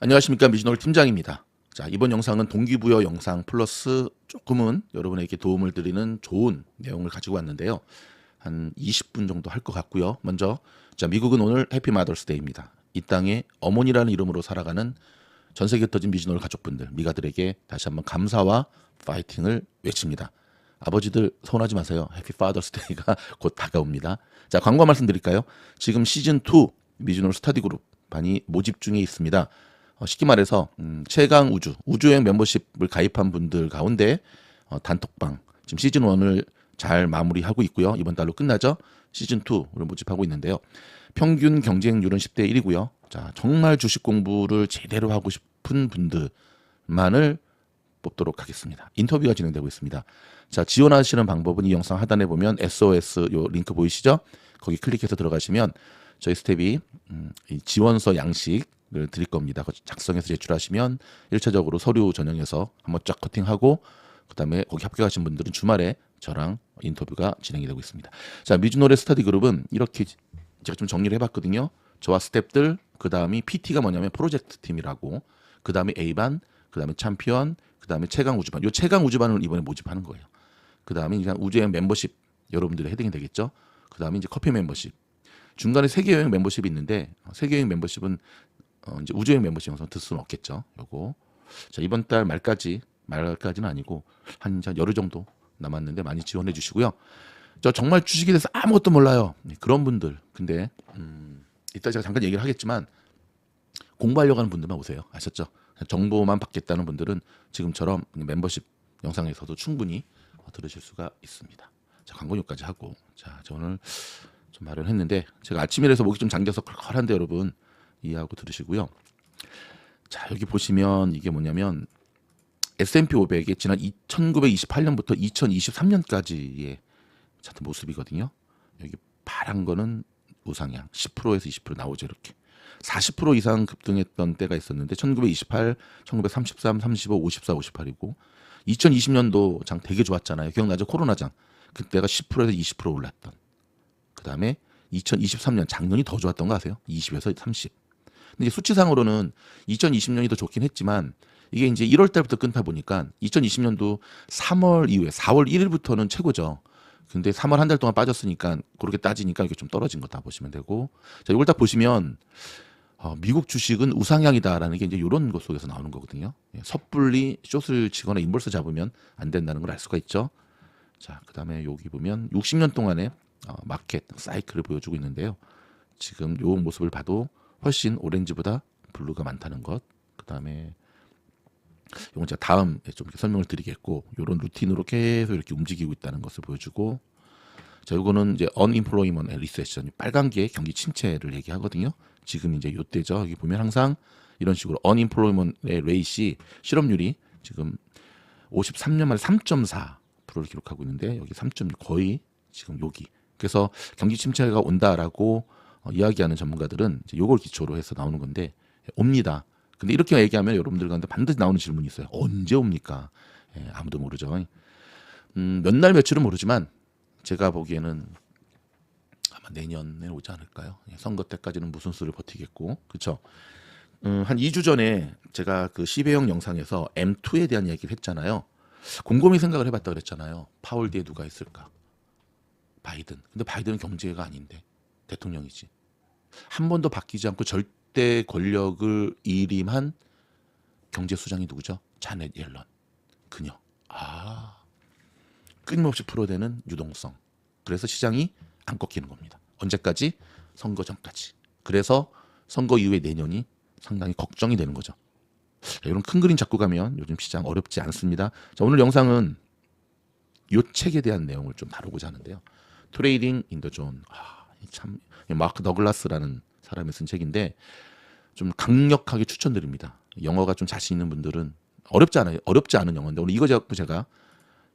안녕하십니까, 미즈노을 팀장입니다. 자, 이번 영상은 동기부여 영상 플러스 조금은 여러분에게 도움을 드리는 좋은 내용을 가지고 왔는데요. 한 20분 정도 할 것 같고요. 먼저, 자, 미국은 오늘 해피 마더스데이입니다. 이 땅에 어머니라는 이름으로 살아가는 전 세계에 터진 미즈노을 가족분들, 미가들에게 다시 한번 감사와 파이팅을 외칩니다. 아버지들 서운하지 마세요. 해피 파더스데이가 곧 다가옵니다. 자, 광고 말씀드릴까요? 지금 시즌2 미즈노을 스터디 그룹 반이 모집 중에 있습니다. 쉽게 말해서 최강 우주여행 멤버십을 가입한 분들 가운데 단톡방 지금 시즌 1을 잘 마무리하고 있고요. 이번 달로 끝나죠. 시즌 2를 모집하고 있는데요. 평균 경쟁률은 10대 1이고요. 자, 정말 주식 공부를 제대로 하고 싶은 분들만을 뽑도록 하겠습니다. 인터뷰가 진행되고 있습니다. 자, 지원하시는 방법은 이 영상 하단에 보면 SOS 요 링크 보이시죠? 거기 클릭해서 들어가시면 저희 스텝이 이 지원서 양식을 드릴 겁니다. 작성해서 제출하시면 1차적으로 서류 전형에서 한번 쫙 커팅하고 그다음에 거기 합격하신 분들은 주말에 저랑 인터뷰가 진행이 되고 있습니다. 자, 미즈노래 스터디 그룹은 이렇게 제가 좀 정리를 해봤거든요. 저와 스텝들, 그 다음이 PT가 뭐냐면 프로젝트 팀이라고, 그 다음에 A반, 그 다음에 챔피언, 그 다음에 최강 우주반. 요 최강 우주반을 이번에 모집하는 거예요. 그 다음에 이제 우주여행 멤버십 여러분들의 헤딩이 되겠죠. 그 다음에 이제 커피 멤버십. 중간에 세계여행 멤버십이 있는데 세계여행 멤버십은 이제 우주여행 멤버십 영상 들 수는 없겠죠. 요거 자, 이번 달 말까지는 아니고 한 열흘 정도 남았는데 많이 지원해 주시고요. 저 정말 주식에 대해서 아무것도 몰라요. 그런 분들 근데 이따 제가 잠깐 얘기를 하겠지만 공부하려고 하는 분들만 오세요. 아셨죠? 정보만 받겠다는 분들은 지금처럼 멤버십 영상에서도 충분히 들으실 수가 있습니다. 자, 광고료까지 하고 자, 저 오늘 좀 말을 했는데 제가 아침이라서 목이 좀 잠겨서 컬컬한데 여러분 이해하고 들으시고요. 자, 여기 보시면 이게 뭐냐면 S&P 500의 지난 1928년부터 2023년까지의 차트 모습이거든요. 여기 파란 거는 우상향 10%에서 20% 나오죠. 이렇게 40% 이상 급등했던 때가 있었는데 1928, 1933, 35, 54, 58이고 2020년도 장 되게 좋았잖아요. 기억나죠? 코로나장. 그때가 10%에서 20% 올랐던. 그 다음에 2023년 작년이 더 좋았던 거 아세요? 20에서 30. 근데 이제 수치상으로는 2020년이 더 좋긴 했지만 이게 이제 1월 달부터 끊다 보니까 2020년도 3월 이후에 4월 1일부터는 최고죠. 근데 3월 한 달 동안 빠졌으니까 그렇게 따지니까 이게 좀 떨어진 거 다 보시면 되고. 자, 이걸 딱 보시면 미국 주식은 우상향이다라는 게 이제 이런 것 속에서 나오는 거거든요. 섣불리 숏을 치거나 인버스 잡으면 안 된다는 걸 알 수가 있죠. 자, 그다음에 여기 보면 60년 동안의 마켓 사이클을 보여주고 있는데요. 지금 요 모습을 봐도 훨씬 오렌지보다 블루가 많다는 것. 그다음에 이건 제가 다음에 좀 설명을 드리겠고, 요런 루틴으로 계속 이렇게 움직이고 있다는 것을 보여주고, 자, 요거는 이제 unemployment recession, 빨간 게 경기 침체를 얘기하거든요. 지금 이제 요때죠. 여기 보면 항상 이런 식으로 unemployment의 레이시 실업률이 지금 53년 만에 3.4%를 기록하고 있는데 여기 3.6 거의 지금 여기. 그래서 경기 침체가 온다라고 이야기하는 전문가들은 이제 요걸 기초로 해서 나오는 건데 옵니다. 근데 이렇게 얘기하면 여러분들 가운데 반드시 나오는 질문이 있어요. 언제 옵니까? 아무도 모르죠. 몇 날 며칠은 모르지만 제가 보기에는 아마 내년에 오지 않을까요? 선거 때까지는 무슨 수를 버티겠고, 그렇죠? 한 2주 전에 제가 그 시배형 영상에서 M2에 대한 얘기를 했잖아요. 곰곰이 생각을 해봤다 그랬잖아요. 파월 뒤에 누가 있을까? 바이든. 근데 바이든은 경제가 아닌데 대통령이지. 한 번도 바뀌지 않고 절대 권력을 일임한 경제수장이 누구죠? 자넷 옐런. 그녀. 끊임없이 풀어대는 유동성. 그래서 시장이 안 꺾이는 겁니다. 언제까지? 선거 전까지. 그래서 선거 이후의 내년이 상당히 걱정이 되는 거죠. 자, 이런 큰 그림 잡고 가면 요즘 시장 어렵지 않습니다. 자, 오늘 영상은 이 책에 대한 내용을 좀 다루고자 하는데요. 트레이딩 인 더 존. 참 마크 더글라스라는 사람이 쓴 책인데 좀 강력하게 추천드립니다. 영어가 좀 자신 있는 분들은 어렵지 않은 영어인데 오늘 이거 제가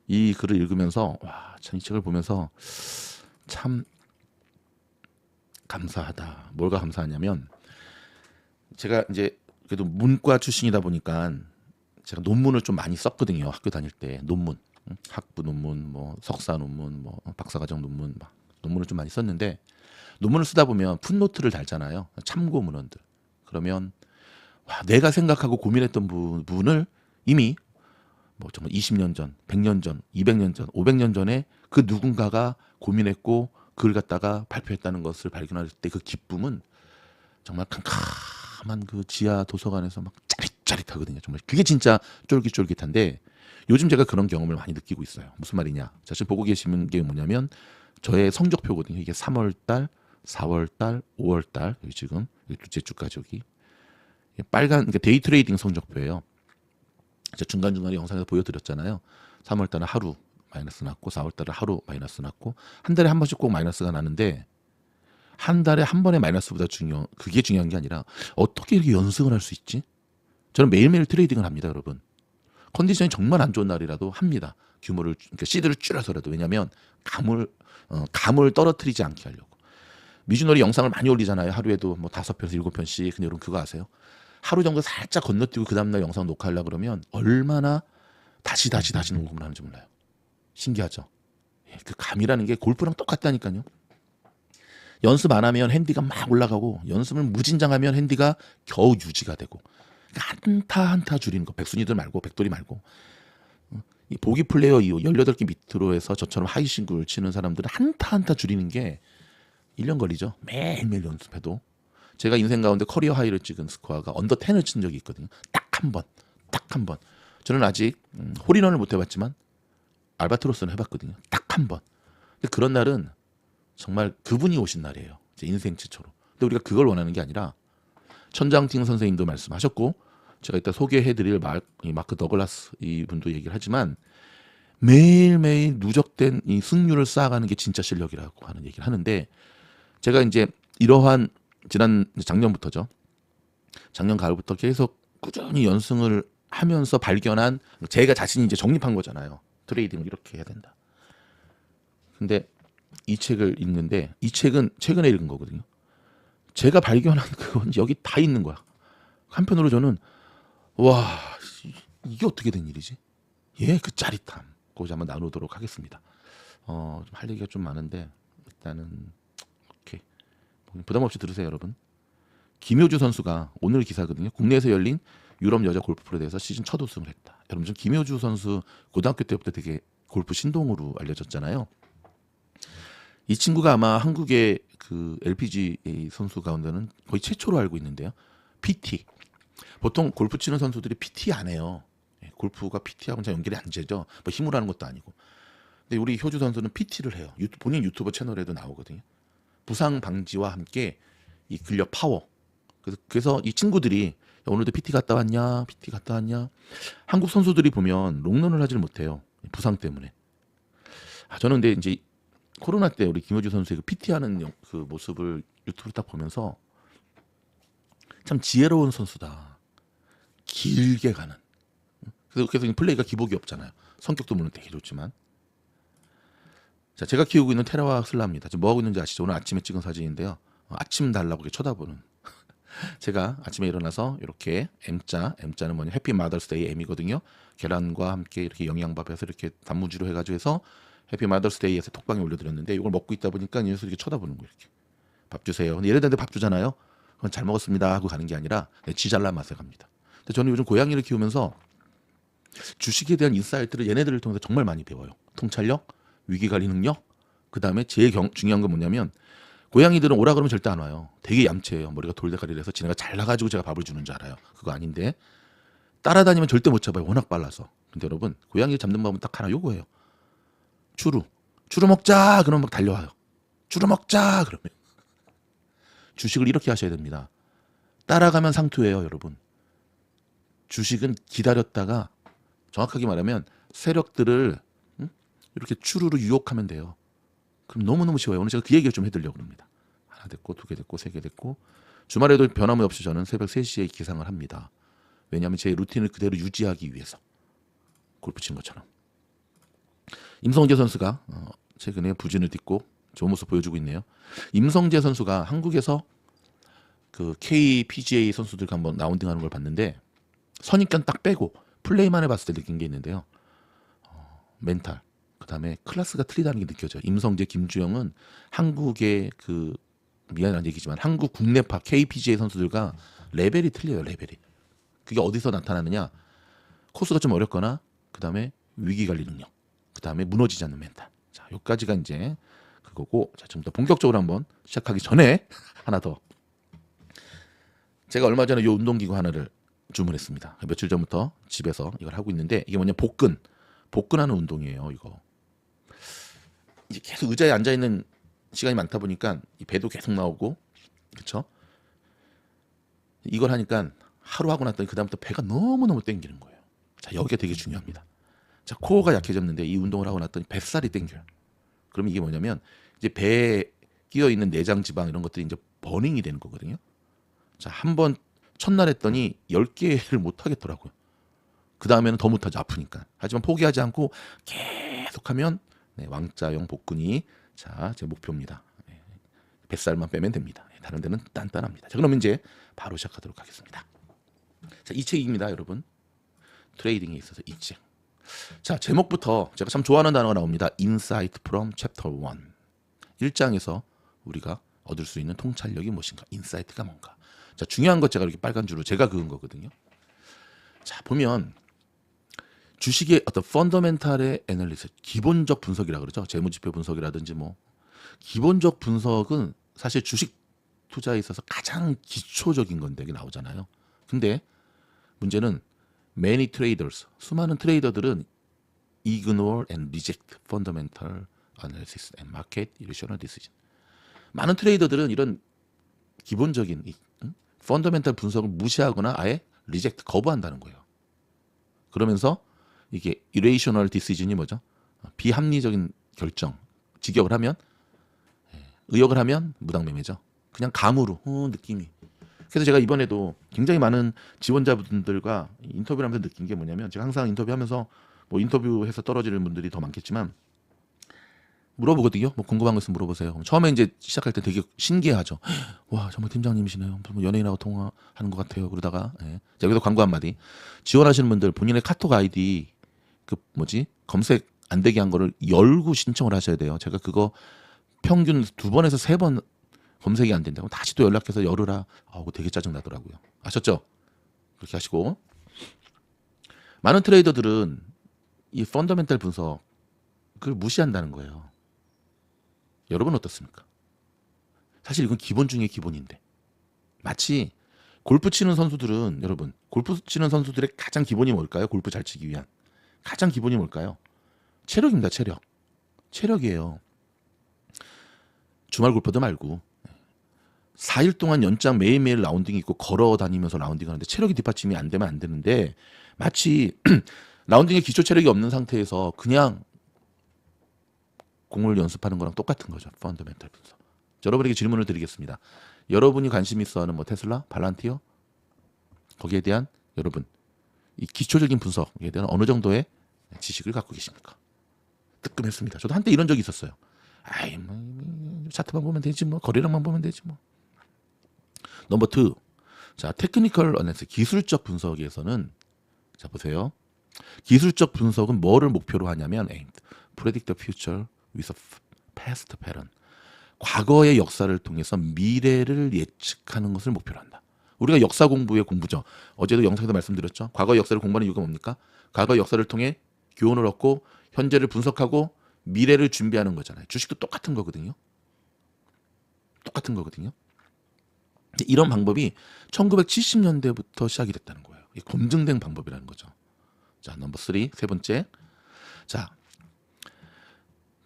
이 글을 읽으면서 참 이 책을 보면서 참 감사하다. 뭐가 감사하냐면 제가 이제 그래도 문과 출신이다 보니까 제가 논문을 좀 많이 썼거든요. 학교 다닐 때 논문, 학부 논문, 뭐 석사 논문, 뭐 박사과정 논문, 막 논문을 좀 많이 썼는데 논문을 쓰다 보면 풋노트를 달잖아요. 참고 문헌들. 그러면 와, 내가 생각하고 고민했던 부분을 이미 뭐 정말 20년 전, 100년 전, 200년 전, 500년 전에 그 누군가가 고민했고 그걸 갖다가 발표했다는 것을 발견할 때 그 기쁨은 정말 캄캄한 그 지하 도서관에서 막 짜릿짜릿하거든요. 정말 그게 진짜 쫄깃쫄깃한데 요즘 제가 그런 경험을 많이 느끼고 있어요. 무슨 말이냐? 자, 지금 보고 계시는 게 뭐냐면 저의 성적표거든요. 이게 3월 달, 4월 달, 5월 달 여기 지금 둘째 주까지 여기 빨간 그러니까 데이 트레이딩 성적표예요. 제가 중간중간에 영상에서 보여드렸잖아요. 3월 달은 하루 마이너스 났고 4월 달은 하루 마이너스 났고 한 달에 한 번씩 꼭 마이너스가 나는데 한 달에 한 번의 마이너스보다 그게 중요한 게 아니라 어떻게 이렇게 연승을 할 수 있지? 저는 매일매일 트레이딩을 합니다, 여러분. 컨디션이 정말 안 좋은 날이라도 합니다. 규모를 그러니까 시드를 줄여서라도 왜냐하면 감을 떨어뜨리지 않게 하려고. 미주놀이 영상을 많이 올리잖아요. 하루에도 뭐 5편에서 7편씩. 근데 여러분 그거 아세요? 하루 정도 살짝 건너뛰고 그 다음날 영상 녹화하려고 그러면 얼마나 다시 녹음을 하는지 몰라요. 신기하죠? 예, 그 감이라는 게 골프랑 똑같다니까요. 연습 안 하면 핸디가 막 올라가고 연습을 무진장하면 핸디가 겨우 유지가 되고 그러니까 한타 줄이는 거. 백순이들 말고 백돌이 말고 이 보기 플레이어 이후 18개 밑으로 해서 저처럼 하이싱글 치는 사람들은 한타 줄이는 게 1년 걸리죠. 매일매일 연습해도. 제가 인생 가운데 커리어 하이를 찍은 스코어가 언더 10을 친 적이 있거든요. 딱 한 번. 저는 아직 홀인원을 못 해봤지만 알바트로스는 해봤거든요. 딱 한 번. 근데 그런 날은 정말 그분이 오신 날이에요. 제 인생 최초로. 근데 우리가 그걸 원하는 게 아니라 천장팅 선생님도 말씀하셨고 제가 이따 소개해드릴 마크 더글라스 이분도 얘기를 하지만 매일매일 누적된 이 승률을 쌓아가는 게 진짜 실력이라고 하는 얘기를 하는데 제가 이제 이러한 작년부터죠. 작년 가을부터 계속 꾸준히 연승을 하면서 발견한 제가 자신이 이제 정립한 거잖아요. 트레이딩을 이렇게 해야 된다. 근데 이 책을 읽는데 이 책은 최근에 읽은 거거든요. 제가 발견한 그건 여기 다 있는 거야. 한편으로 저는 와 이게 어떻게 된 일이지? 예, 그 짜릿함. 그거 한번 나누도록 하겠습니다. 좀 할 얘기가 좀 많은데 일단은 오케이. 부담 없이 들으세요, 여러분. 김효주 선수가 오늘 기사거든요. 국내에서 열린 유럽 여자 골프 프로에 대해서 시즌 첫 우승을 했다. 여러분 좀 김효주 선수 고등학교 때부터 되게 골프 신동으로 알려졌잖아요. 이 친구가 아마 한국의 그 LPGA 선수 가운데는 거의 최초로 알고 있는데요. PT. 보통 골프 치는 선수들이 PT 안 해요. 골프가 PT하고는 잘 연결이 안 되죠. 뭐 힘으로 하는 것도 아니고. 근데 우리 효주 선수는 PT를 해요. 본인 유튜버 채널에도 나오거든요. 부상 방지와 함께 이 근력 파워. 그래서 이 친구들이 야, 오늘도 PT 갔다 왔냐? PT 갔다 왔냐? 한국 선수들이 보면 롱런을 하질 못해요. 부상 때문에. 저는 근데 이제 코로나 때 우리 김효주 선수의 그 PT하는 그 모습을 유튜브를 딱 보면서 참 지혜로운 선수다. 길게 가는. 그래서 플레이가 기복이 없잖아요. 성격도 물론 되게 좋지만. 자, 제가 키우고 있는 테라와 슬라입니다. 지금 뭐 하고 있는지 아시죠? 오늘 아침에 찍은 사진인데요. 아침 달라고 이렇게 쳐다보는. 제가 아침에 일어나서 이렇게 M자는 뭐냐? 해피 마더스데이 M이거든요. 계란과 함께 이렇게 영양밥에서 이렇게 단무지로 해가지고 해서 해피 마더스데이에서 톡방에 올려드렸는데 이걸 먹고 있다 보니까 이 녀석이 이렇게 쳐다보는 거예요. 이렇게. 밥 주세요. 근데 예를 들는데 밥 주잖아요. 그건 잘 먹었습니다 하고 가는 게 아니라 지 잘난 맛에 갑니다. 근데 저는 요즘 고양이를 키우면서 주식에 대한 인사이트를 얘네들을 통해서 정말 많이 배워요. 통찰력, 위기관리 능력, 그 다음에 제일 중요한 건 뭐냐면 고양이들은 오라 그러면 절대 안 와요. 되게 얌체예요. 머리가 돌대가리를 해서 지네가 잘나가지고 제가 밥을 주는 줄 알아요. 그거 아닌데 따라다니면 절대 못 잡아요. 워낙 빨라서. 근데 여러분 고양이 잡는 법은 딱 하나 요거예요. 추루 먹자 그러면 막 달려와요. 추루 먹자 그러면. 주식을 이렇게 하셔야 됩니다. 따라가면 상투예요, 여러분. 주식은 기다렸다가 정확하게 말하면 세력들을 이렇게 추루로 유혹하면 돼요. 그럼 너무너무 쉬워요. 오늘 제가 그 얘기를 좀 해드리려고 합니다. 하나 됐고 2개 됐고 3개 됐고 주말에도 변함없이 저는 새벽 3시에 기상을 합니다. 왜냐하면 제 루틴을 그대로 유지하기 위해서. 골프 친 것처럼. 임성재 선수가 최근에 부진을 딛고 좋은 모습 보여주고 있네요. 임성재 선수가 한국에서 그 KPGA 선수들과 한번 라운딩하는 걸 봤는데 선입견 딱 빼고 플레이만 해봤을 때 느낀 게 있는데요. 멘탈, 그 다음에 클래스가 틀리다는 게 느껴져요. 임성재, 김주영은 한국의 그 미안한 얘기지만 한국 국내파 KPGA 선수들과 레벨이 틀려요. 레벨이. 그게 어디서 나타나느냐? 코스가 좀 어렵거나 그다음에 위기 관리 능력, 그다음에 무너지지 않는 멘탈. 자, 여기까지가 이제 그거고. 자, 좀 더 본격적으로 한번 시작하기 전에 하나 더. 제가 얼마 전에 이 운동기구 하나를 주문했습니다. 며칠 전부터 집에서 이걸 하고 있는데 이게 뭐냐? 복근하는 운동이에요. 이거 이제 계속 의자에 앉아 있는 시간이 많다 보니까 이 배도 계속 나오고, 그렇죠? 이걸 하니까 하루 하고 났더니 그 다음부터 배가 너무너무 땡기는 거예요. 자, 여기가 되게 중요합니다. 자, 코어가 약해졌는데 이 운동을 하고 났더니 뱃살이 땡겨요. 그럼 이게 뭐냐면 이제 배에 끼어 있는 내장 지방 이런 것들이 이제 버닝이 되는 거거든요. 자, 한번 첫날 했더니 10개를 못 하겠더라고요. 그 다음에는 더 못하죠. 아프니까. 하지만 포기하지 않고 계속하면 왕자형 복근이 자, 제 목표입니다. 뱃살만 빼면 됩니다. 다른 데는 단단합니다. 자, 그럼 이제 바로 시작하도록 하겠습니다. 자, 이 책입니다, 여러분. 트레이딩에 있어서 이 책. 자, 제목부터 제가 참 좋아하는 단어가 나옵니다. Insight from Chapter 1. 1장에서 우리가 얻을 수 있는 통찰력이 무엇인가? 인사이트가 뭔가? 자, 중요한 것 제가 이렇게 빨간 줄로 제가 그은 거거든요. 자, 보면 주식의 어떤 펀더멘탈의 애널리스, 기본적 분석이라 그러죠. 재무지표 분석이라든지 뭐 기본적 분석은 사실 주식 투자에 있어서 가장 기초적인 건데 이게 나오잖아요. 근데 문제는 many traders, 수많은 트레이더들은 ignore and reject fundamental analysis and market irrational decision. 많은 트레이더들은 이런 기본적인 펀더멘탈 분석을 무시하거나 아예 리젝트, 거부한다는 거예요. 그러면서 이게 irrational decision이 뭐죠? 비합리적인 결정, 직역을 하면, 의역을 하면 무당매매죠. 그냥 감으로 느낌이. 그래서 제가 이번에도 굉장히 많은 지원자분들과 인터뷰를 하면서 느낀 게 뭐냐면, 제가 항상 인터뷰하면서 뭐 인터뷰해서 떨어지는 분들이 더 많겠지만 물어보거든요. 뭐 궁금한 거 있으면 물어보세요. 처음에 이제 시작할 때 되게 신기해하죠. 와, 정말 팀장님이시네요. 뭐 연예인하고 통화하는 것 같아요. 그러다가 자, 여기서 광고 한마디. 지원하시는 분들 본인의 카톡 아이디 검색 안 되게 한 거를 열고 신청을 하셔야 돼요. 제가 그거 평균 2번에서 3번 검색이 안 된다고 다시 또 연락해서 열으라. 그거 되게 짜증 나더라고요. 아셨죠? 그렇게 하시고. 많은 트레이더들은 이 펀더멘탈 분석을 무시한다는 거예요. 여러분 어떻습니까? 사실 이건 기본 중에 기본인데, 마치 골프 치는 선수들은, 여러분 골프 치는 선수들의 가장 기본이 뭘까요? 골프 잘 치기 위한 가장 기본이 뭘까요? 체력입니다. 체력이에요. 주말 골퍼도 말고 4일 동안 연장 매일매일 라운딩이 있고 걸어 다니면서 라운딩 하는데 체력이 뒷받침이 안 되면 안 되는데, 마치 라운딩에 기초 체력이 없는 상태에서 그냥 공을 연습하는 거랑 똑같은 거죠. 펀더멘탈 분석. 여러분에게 질문을 드리겠습니다. 여러분이 관심 있어하는 뭐 테슬라, 발란티어, 거기에 대한 여러분 이 기초적인 분석에 대한 어느 정도의 지식을 갖고 계십니까? 뜨끔했습니다. 저도 한때 이런 적이 있었어요. 뭐 차트만 보면 되지 뭐, 거래량만 보면 되지 뭐. 넘버 2. 자, 테크니컬 어널리시스, 기술적 분석에서는 자, 보세요. 기술적 분석은 뭐를 목표로 하냐면 predict the future with a past pattern. 과거의 역사를 통해서 미래를 예측하는 것을 목표로 한다. 우리가 역사 공부의 공부죠. 어제도 영상에서 말씀드렸죠. 과거의 역사를 공부하는 이유가 뭡니까? 과거의 역사를 통해 교훈을 얻고 현재를 분석하고 미래를 준비하는 거잖아요. 주식도 똑같은 거거든요. 이런 방법이 1970년대부터 시작이 됐다는 거예요. 이게 검증된 방법이라는 거죠. 자, 넘버 3, 세 번째. 자,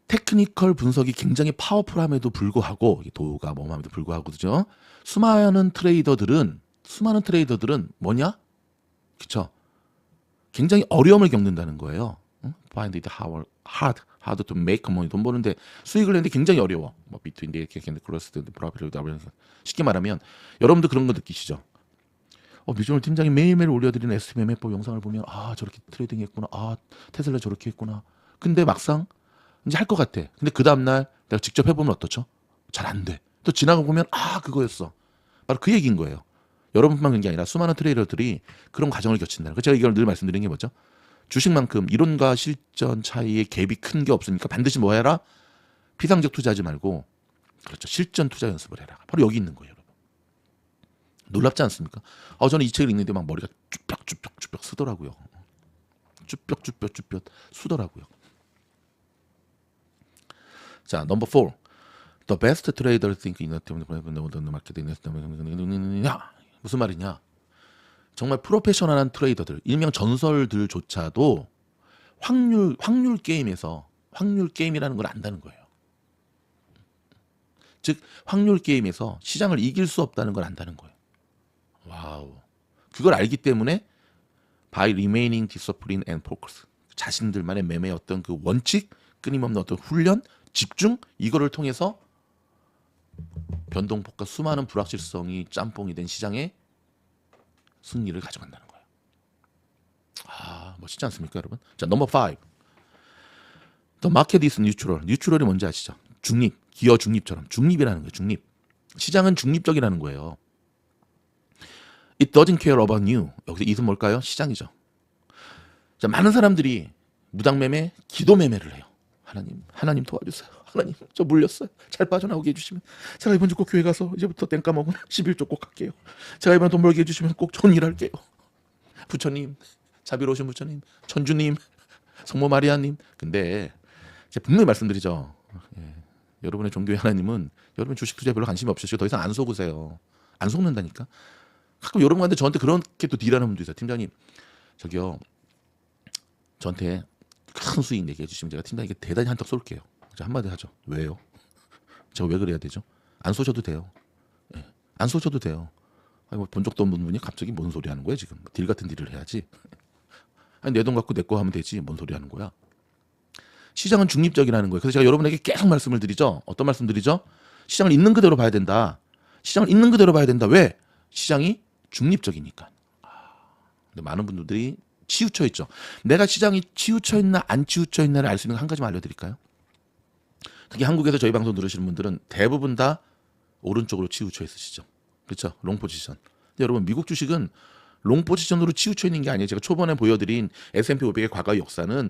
테크니컬 분석이 굉장히 파워풀함에도 불구하고, 도우가 뭐함에도 불구하고, 그죠? 수많은 트레이더들은 뭐냐? 그쵸? 굉장히 어려움을 겪는다는 거예요. Find it hard to make money. 돈 버는데, 수익을 내는데 굉장히 어려워. 뭐 between the cross the profit. 쉽게 말하면 여러분도 그런 거 느끼시죠? 미주노 팀장이 매일매일 올려드리는 SMM법 영상을 보면 저렇게 트레이딩 했구나. 테슬라 저렇게 했구나. 근데 막상 이제 할 것 같아. 근데 그 다음날 내가 직접 해보면 어떻죠? 잘 안 돼. 또 지나가 보면 그거였어. 바로 그 얘기인 거예요. 여러분뿐만 그런 게 아니라 수많은 트레이더들이 그런 과정을 거친다는 거예요. 제가 이걸 늘 말씀드리는 게 뭐죠? 주식만큼 이론과 실전 차이의 갭이 큰 게 없으니까 반드시 뭐 해라? 피상적 투자하지 말고, 그렇죠, 실전 투자 연습을 해라. 바로 여기 있는 거예요. 여러분. 놀랍지 않습니까? 저는 이 책을 읽는데 막 머리가 수더라고요. 쭈뼛 수더라고요. 자, 넘버 4. The best trader think in the market. 무슨 말이냐? 정말 프로페셔널한 트레이더들, 일명 전설들조차도 확률 게임이라는 걸 안다는 거예요. 즉 확률 게임에서 시장을 이길 수 없다는 걸 안다는 거예요. 와우. 그걸 알기 때문에 by remaining discipline and focus, 자신들만의 매매의 어떤 그 원칙, 끊임없는 어떤 훈련, 집중, 이거를 통해서 변동폭과 수많은 불확실성이 짬뽕이 된 시장에 승리를 가져간다는 거예요. 아, 멋있지 않습니까, 여러분? 자, 넘버 5. The market is neutral. 뉴트럴이 뭔지 아시죠? 중립, 기어 중립처럼 중립이라는 거예요. 중립. 시장은 중립적이라는 거예요. It doesn't care about you. 여기서 it은 뭘까요? 시장이죠. 자, 많은 사람들이 무당매매, 기도매매를 해요. 하나님 도와주세요. 하나님, 저 물렸어요. 잘 빠져나오게 해주시면 제가 이번 주 꼭 교회 가서 이제부터 땡 까먹은 11조 꼭 할게요. 제가 이번 돈 벌게 해주시면 꼭 좋은 일 할게요. 부처님, 자비로우신 부처님, 천주님, 성모 마리아님. 근데 제가 분명히 말씀드리죠. 여러분의 종교의 하나님은 여러분 주식 투자에 별로 관심이 없으시고 더 이상 안 속으세요. 안 속는다니까. 가끔 여러분한테 저한테 그렇게 또 딜하는 분도 있어요. 팀장님, 저기요, 저한테 큰 수익 내게 해주시면 제가 팀장님께 대단히 한턱 쏠게요. 제가 한마디 하죠. 왜요? 제가 왜 그래야 되죠? 안 쏘셔도 돼요. 안 쏘셔도 돼요. 아니, 뭐 본 적도 없는 분이 갑자기 뭔 소리 하는 거야 지금? 딜 같은 딜을 해야지. 아니, 내 돈 갖고 내 거 하면 되지. 뭔 소리 하는 거야? 시장은 중립적이라는 거예요. 그래서 제가 여러분에게 계속 말씀을 드리죠. 어떤 말씀 드리죠? 시장을 있는 그대로 봐야 된다. 시장을 있는 그대로 봐야 된다. 왜? 시장이 중립적이니까. 근데 많은 분들이 치우쳐 있죠. 내가 시장이 치우쳐 있나 안 치우쳐 있나를 알 수 있는 한 가지만 알려드릴까요? 특히 한국에서 저희 방송 들으시는 분들은 대부분 다 오른쪽으로 치우쳐 있으시죠. 그렇죠? 롱 포지션. 근데 여러분, 미국 주식은 롱 포지션으로 치우쳐 있는 게 아니에요. 제가 초반에 보여드린 S&P 500의 과거의 역사는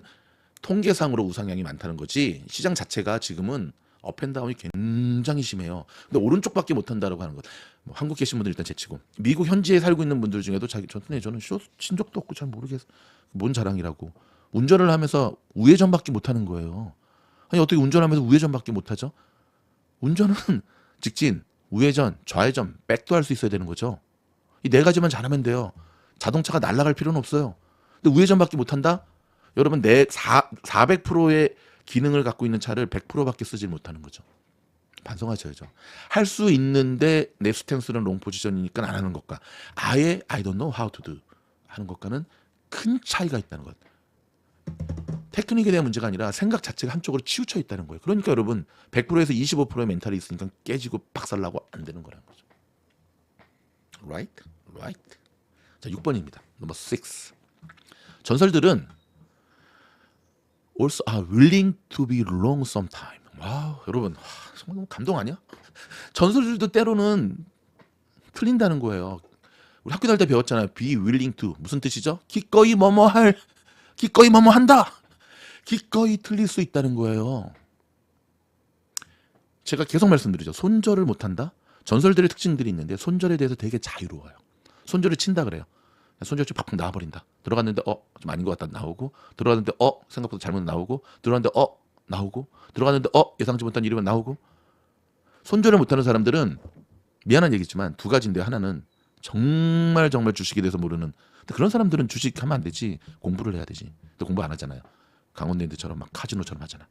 통계상으로 우상향이 많다는 거지, 시장 자체가 지금은 업앤다운이 굉장히 심해요. 근데 오른쪽밖에 못한다라고 하는 것. 뭐 한국 계신 분들 일단 제치고, 미국 현지에 살고 있는 분들 중에도 저는 쇼 친 적도 없고 잘 모르겠어. 뭔 자랑이라고. 운전을 하면서 우회전밖에 못하는 거예요. 아니, 어떻게 운전하면서 우회전밖에 못하죠? 운전은 직진, 우회전, 좌회전, 백도 할 수 있어야 되는 거죠. 이 네 가지만 잘하면 돼요. 자동차가 날아갈 필요는 없어요. 근데 우회전밖에 못한다? 여러분, 내 400%의 기능을 갖고 있는 차를 100%밖에 쓰지 못하는 거죠. 반성하셔야죠. 할 수 있는데 내 스탠스는 롱 포지션이니까 안 하는 것과 아예 I don't know how to do 하는 것과는 큰 차이가 있다는 것. 테크닉에 대한 문제가 아니라 생각 자체가 한쪽으로 치우쳐 있다는 거예요. 그러니까 여러분, 100%에서 25%의 멘탈이 있으니까 깨지고 박살나고 안 되는 거라는 거죠. Right? 자, 6번입니다. 넘버 6. 전설들은 also are willing to be wrong sometime. 와우, 여러분, 정말 너무 감동 아니야? 전설들도 때로는 틀린다는 거예요. 우리 학교 다닐 때 배웠잖아요. be willing to. 무슨 뜻이죠? 기꺼이 한다. 기꺼이 틀릴 수 있다는 거예요. 제가 계속 말씀드리죠. 손절을 못한다. 전설들의 특징들이 있는데 손절에 대해서 되게 자유로워요. 손절을 친다 그래요. 손절이 팍팍 나와버린다. 들어갔는데 좀 아닌 것 같다 나오고, 들어갔는데 생각보다 잘못 나오고, 들어갔는데 나오고, 들어갔는데 예상치 못한 일이면 나오고. 손절을 못하는 사람들은 미안한 얘기지만 두 가지인데, 하나는 정말 주식에 대해서 모르는. 근데 그런 사람들은 주식하면 안 되지. 공부를 해야 되지. 근데 공부 안 하잖아요. 강원랜드처럼 막 카지노처럼 하잖아.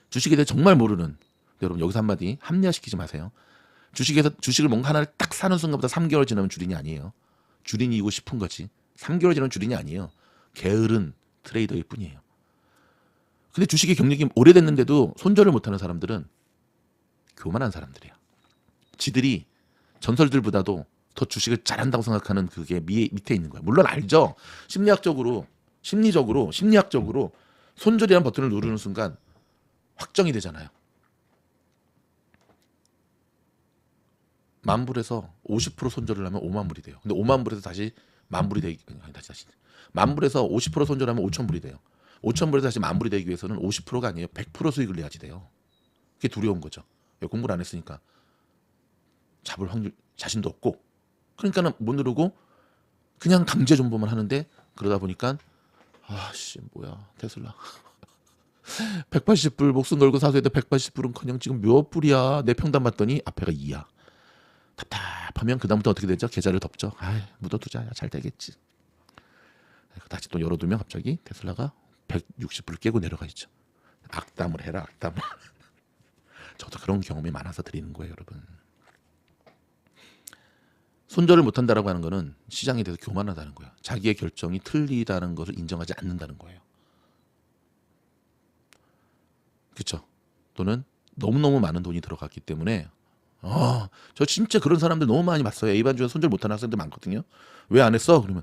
주식에 대해 정말 모르는. 근데 여러분, 여기서 한마디 합리화시키지 마세요. 주식을 뭔가 하나를 딱 사는 순간부터 3개월 지나면 주린이 아니에요. 주린이고 싶은 거지. 3개월 지나면 주린이 아니에요. 게으른 트레이더일 뿐이에요. 근데 주식의 경력이 오래됐는데도 손절을 못하는 사람들은 교만한 사람들이에요. 지들이 전설들보다도 더 주식을 잘한다고 생각하는 그게 밑에 있는 거예요. 물론 알죠. 심리학적으로 손절이라는 버튼을 누르는 순간 확정이 되잖아요. 만불에서 50% 손절을 하면 5만 불이 돼요. 근데 5만 불에서 다시 만불이 되기, 다시 만불에서 50% 손절하면 5천 불이 돼요. 5천 불에서 다시 만불이 되기 위해서는 50%가 아니에요. 100% 수익을 내야지 돼요. 그게 두려운 거죠. 공부를 안 했으니까 잡을 확률 자신도 없고, 그러니까는 못 누르고 그냥 강제 존버만 하는데 그러다 보니까 아씨 뭐야 테슬라 180불 목숨 걸고 사서야 돼. 180불은커녕 지금 몇 불이야. 내 평단 봤더니 앞에가 2야. 답답하면 그다음부터 어떻게 되죠? 계좌를 덮죠. 묻어두자. 잘 되겠지. 다시 또 열어두면 갑자기 테슬라가 160불을 깨고 내려가 있죠. 악담을 해라 악담을. 저도 그런 경험이 많아서 드리는 거예요 여러분. 손절을 못한다라고 하는 거는 시장에 대해서 교만하다는 거예요. 자기의 결정이 틀리다는 것을 인정하지 않는다는 거예요. 그렇죠? 또는 너무너무 많은 돈이 들어갔기 때문에 저 진짜 그런 사람들 너무 많이 봤어요. A반주에 손절 못하는 학생들 많거든요. 왜 안 했어? 그러면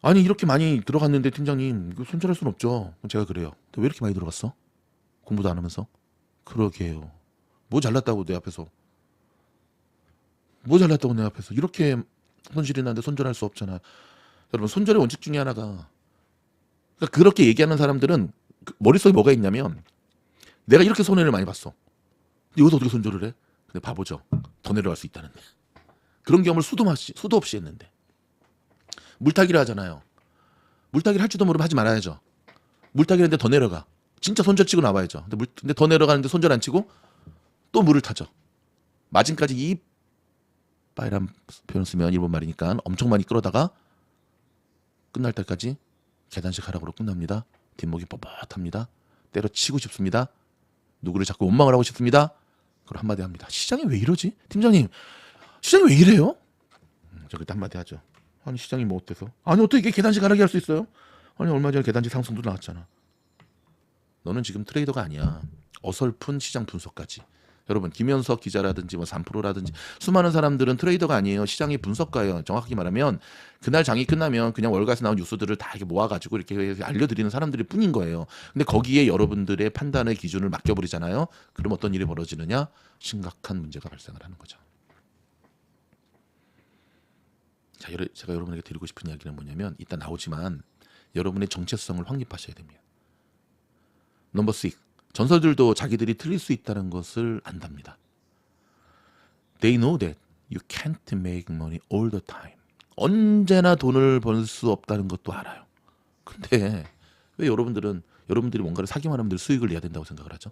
아니 이렇게 많이 들어갔는데 팀장님 이거 손절할 수는 없죠. 제가 그래요. 왜 이렇게 많이 들어갔어? 공부도 안 하면서? 그러게요. 뭐 잘났다고 내 앞에서. 뭐 잘났다고 내 앞에서. 이렇게 손실이 나는데 손절할 수 없잖아. 여러분 손절의 원칙 중에 하나가 그러니까 그렇게 얘기하는 사람들은 머릿속에 뭐가 있냐면 내가 이렇게 손해를 많이 봤어. 근데 여기서 어떻게 손절을 해? 근데 바보죠. 더 내려갈 수 있다는데. 그런 경험을 수도 없이 했는데. 물타기를 하잖아요. 물타기를 할 줄도 모르면 하지 말아야죠. 물타기를 했는데 더 내려가. 진짜 손절 치고 나와야죠. 근데 더 내려가는데 손절 안 치고 또 물을 타죠. 마진까지 이빠이란 표현 쓰면 일본 말이니까 엄청 많이 끌어다가 끝날 때까지 계단식 하락으로 끝납니다. 뒷목이 뻣뻣합니다. 때려치고 싶습니다. 누구를 자꾸 원망을 하고 싶습니다. 그걸 한마디 합니다. 시장이 왜 이러지? 팀장님 시장이 왜 이래요? 저 그때 한마디 하죠. 아니 시장이 뭐 어때서? 아니 어떻게 이게 계단식 하락이 할 수 있어요? 아니 얼마 전에 계단식 상승도 나왔잖아. 너는 지금 트레이더가 아니야. 어설픈 시장 분석까지. 여러분 김현석 기자라든지 뭐 3프로라든지 수많은 사람들은 트레이더가 아니에요. 시장의 분석가예요. 정확하게 말하면 그날 장이 끝나면 그냥 월가에서 나온 뉴스들을 다 이렇게 모아가지고 이렇게 알려드리는 사람들일 뿐인 거예요. 근데 거기에 여러분들의 판단의 기준을 맡겨버리잖아요. 그럼 어떤 일이 벌어지느냐? 심각한 문제가 발생을 하는 거죠. 자, 제가 여러분에게 드리고 싶은 이야기는 뭐냐면 이따 나오지만 여러분의 정체성을 확립하셔야 됩니다. 넘버 6. 전설들도 자기들이 틀릴 수 있다는 것을 안답니다. They know that you can't make money all the time. 언제나 돈을 벌 수 없다는 것도 알아요. 근데 왜 여러분들이 뭔가를 사기만 하면 늘 수익을 내야 된다고 생각을 하죠?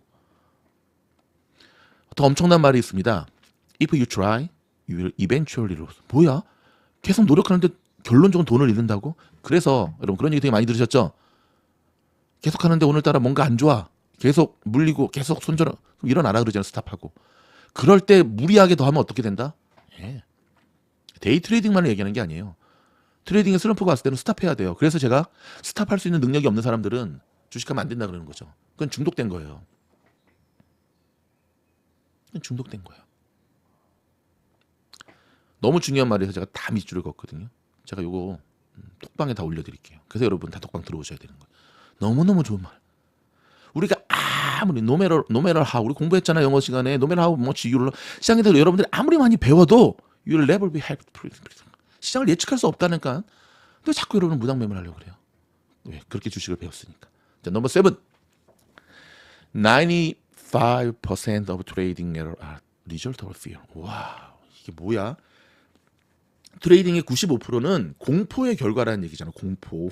더 엄청난 말이 있습니다. If you try, you will eventually lose. 뭐야? 계속 노력하는데 결론적으로 돈을 잃는다고? 그래서 여러분 그런 얘기 되게 많이 들으셨죠? 계속 하는데 오늘따라 뭔가 안 좋아. 계속 물리고 계속 손절 일어나라 그러잖아요. 스탑하고. 그럴 때 무리하게 더 하면 어떻게 된다? 데이 트레이딩만을 얘기하는 게 아니에요. 트레이딩에 슬럼프가 왔을 때는 스탑해야 돼요. 그래서 제가 스탑할 수 있는 능력이 없는 사람들은 주식하면 안 된다 그러는 거죠. 그건 중독된 거예요. 그건 중독된 거예요. 너무 중요한 말이라서 제가 다 밑줄을 걷거든요. 제가 요거 톡방에 다 올려드릴게요. 그래서 여러분 다 톡방 들어오셔야 되는 거예요. 너무너무 좋은 말. 우리가 아무리 no matter how 우리 공부했잖아요. 영어 시간에 no matter how much you 시장에 대해서 여러분들이 아무리 많이 배워도 you'll never be happy. 시장을 예측할 수 없다니까. 근데 자꾸 여러분은 무당매물 하려고 그래요. 왜? 그렇게 주식을 배웠으니까. 자, 넘버 7. 95% of trading error are result of fear. 와, 이게 뭐야? 트레이딩의 95%는 공포의 결과라는 얘기잖아. 공포. 오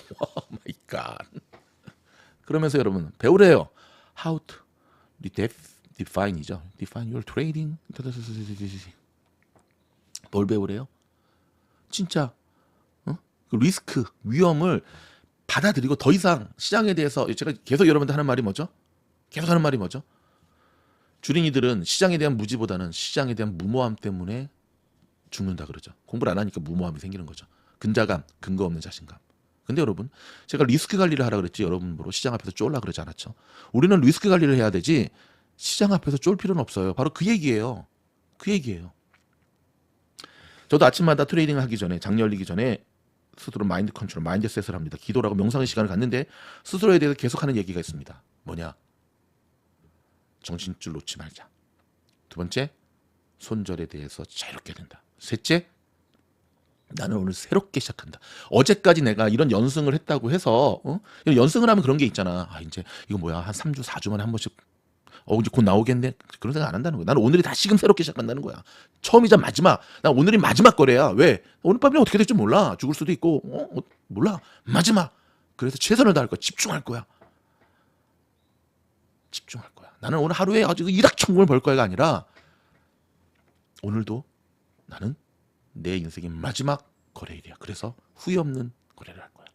마이 갓. 그러면서 여러분 배우래요. How to define이죠. Define your trading. 뭘 배우래요? 진짜 그 리스크, 위험을 받아들이고 더 이상 시장에 대해서 제가 계속 여러분들 하는 말이 뭐죠? 계속 하는 말이 뭐죠? 주린이들은 시장에 대한 무지보다는 시장에 대한 무모함 때문에 죽는다 그러죠. 공부를 안 하니까 무모함이 생기는 거죠. 근자감, 근거 없는 자신감. 근데 여러분 제가 리스크 관리를 하라 그랬지 여러분 뭐로 시장 앞에서 쫄라 그러지 않았죠. 우리는 리스크 관리를 해야 되지 시장 앞에서 쫄 필요는 없어요. 바로 그 얘기예요. 그 얘기예요. 저도 아침마다 트레이딩을 하기 전에 장 열리기 전에 스스로 마인드 컨트롤, 마인드셋을 합니다. 기도라고 명상의 시간을 갖는데 스스로에 대해서 계속하는 얘기가 있습니다. 뭐냐? 정신줄 놓지 말자. 두 번째, 손절에 대해서 자유롭게 된다. 셋째, 나는 오늘 새롭게 시작한다. 어제까지 내가 이런 연승을 했다고 해서 이런 연승을 하면 그런 게 있잖아. 이제 이거 뭐야 한 3주 4주 만에 한 번씩 이제 곧 나오겠네. 그런 생각 안 한다는 거야. 나는 오늘이 다시금 새롭게 시작한다는 거야. 처음이자 마지막. 난 오늘이 마지막 거래야. 왜? 오늘 밤에 어떻게 될지 몰라. 죽을 수도 있고. 몰라. 마지막. 그래서 최선을 다할 거야. 집중할 거야. 집중할 거야. 나는 오늘 하루에 아주 일확천금을 벌 거야가 아니라 오늘도 나는 내 인생의 마지막 거래일이야. 그래서 후회 없는 거래를 할 거야.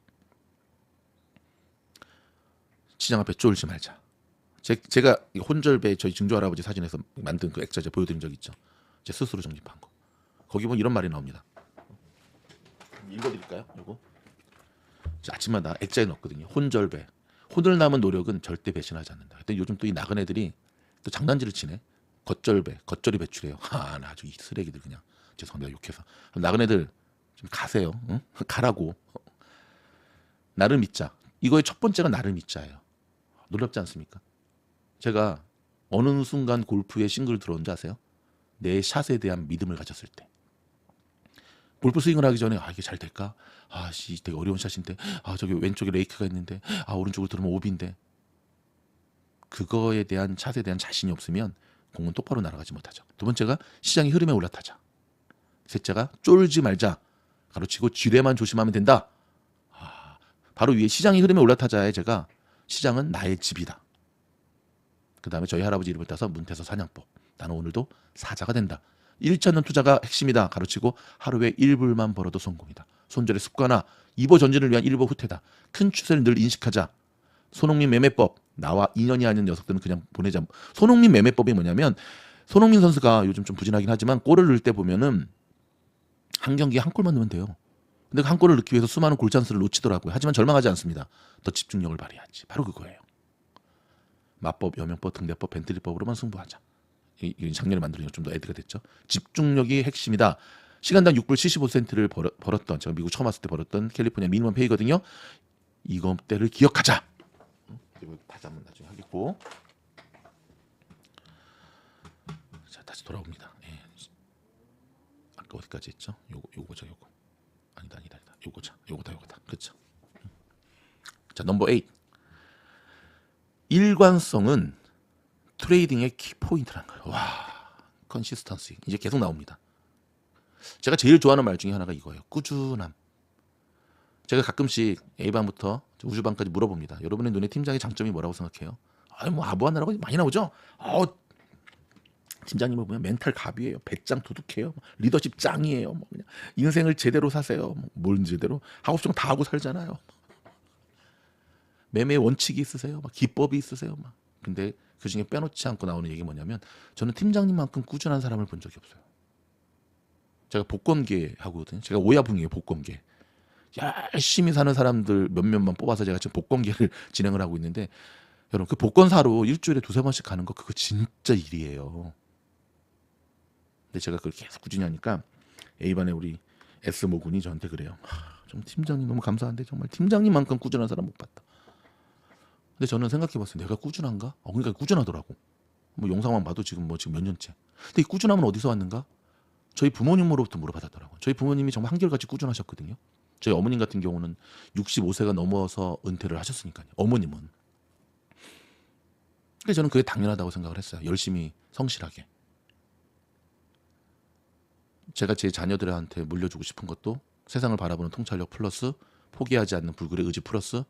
시장 앞에 쫄지 말자. 제가 혼절배 저희 증조 할아버지 사진에서 만든 그 액자재 보여드린 적 있죠. 제 스스로 정립한 거. 거기 보면 이런 말이 나옵니다. 읽어드릴까요? 요거. 아침마다 액자에 넣었거든요. 혼절배. 혼을 남은 노력은 절대 배신하지 않는다. 근데 요즘 또 이 나간 애들이 또 장난질을 치네. 겉절배, 겉절이 배출해요. 나 아주 이 쓰레기들 그냥. 죄송합니다. 욕해서. 나간 애들 좀 가세요. 응? 가라고. 나를 믿자. 이거의 첫 번째가 나를 믿자예요. 놀랍지 않습니까? 제가 어느 순간 골프에 싱글 들어온 줄 아세요? 내 샷에 대한 믿음을 가졌을 때. 골프 스윙을 하기 전에 이게 잘 될까? 되게 어려운 샷인데. 저기 왼쪽에 레이크가 있는데. 오른쪽으로 들으면 오비인데. 그거에 대한 샷에 대한 자신이 없으면 공은 똑바로 날아가지 못하죠. 두 번째가 시장의 흐름에 올라타자. 셋째가 쫄지 말자. 가로치고 지뢰만 조심하면 된다. 바로 위에 시장의 흐름에 올라타자에 제가 시장은 나의 집이다. 그 다음에 저희 할아버지 이름을 따서 문태서 사냥법. 나는 오늘도 사자가 된다. 잃지 않는 투자가 핵심이다. 가로치고 하루에 1불만 벌어도 성공이다. 손절의 습관화. 이보 전진을 위한 1보 후퇴다. 큰 추세를 늘 인식하자. 손흥민 매매법. 나와 인연이 아닌 녀석들은 그냥 보내자. 손흥민 매매법이 뭐냐면 손흥민 선수가 요즘 좀 부진하긴 하지만 골을 넣을 때 보면은 한 경기에 한 골만 넣으면 돼요. 근데 한 골을 넣기 위해서 수많은 골찬스를 놓치더라고요. 하지만 절망하지 않습니다. 더 집중력을 발휘하지. 바로 그거예요. 마법, 여명법, 등대법, 벤틀리법으로만 승부하자. 이 작년에 만들어진 좀 더 애드가 됐죠. 집중력이 핵심이다. 시간당 6불 75센트를 벌었던 제가 미국 처음 왔을 때 벌었던 캘리포니아 미니멈 페이거든요. 이거 때를 기억하자. 그리고 다시 한번 나중에 하겠고. 자, 다시 돌아옵니다. 예. 아까 어디까지 했죠? 요거죠, 요거. 아니다. 요거다. 그렇죠. 자, 넘버 8. 일관성은 트레이딩의 키포인트라는 거예요. 컨시스턴시. 이제 계속 나옵니다. 제가 제일 좋아하는 말 중에 하나가 이거예요. 꾸준함. 제가 가끔씩 A반부터 우주반까지 물어봅니다. 여러분의 눈에 팀장의 장점이 뭐라고 생각해요? 아부하느라고 많이 나오죠? 팀장님을 보면 멘탈 갑이에요. 배짱 도둑해요. 리더십 짱이에요. 그냥 인생을 제대로 사세요. 뭘 제대로? 하고 싶은 거 다 하고 살잖아요. 매매 원칙이 있으세요? 기법이 있으세요? 근데 그 중에 빼놓지 않고 나오는 얘기 뭐냐면 저는 팀장님만큼 꾸준한 사람을 본 적이 없어요. 제가 복권계 하거든요. 제가 오야붕이에요. 복권계. 열심히 사는 사람들 몇몇만 뽑아서 제가 지금 복권계를 진행을 하고 있는데 여러분 그 복권사로 일주일에 2-3번씩 가는 거 그거 진짜 일이에요. 근데 제가 그걸 계속 꾸준히 하니까 A반에 우리 S모군이 저한테 그래요. 좀 팀장님 너무 감사한데 정말 팀장님만큼 꾸준한 사람 못 봤다. 근데 저는 생각해봤어요. 내가 꾸준한가? 그러니까 꾸준하더라고. 영상만 봐도 지금 몇 년째. 근데 이 꾸준함은 어디서 왔는가? 저희 부모님으로부터 물어받았더라고요. 저희 부모님이 정말 한결같이 꾸준하셨거든요. 저희 어머님 같은 경우는 65세가 넘어서 은퇴를 하셨으니까요. 어머님은. 그래서 저는 그게 당연하다고 생각을 했어요. 열심히 성실하게. 제가 제 자녀들한테 물려주고 싶은 것도 세상을 바라보는 통찰력 플러스 포기하지 않는 불굴의 의지 플러스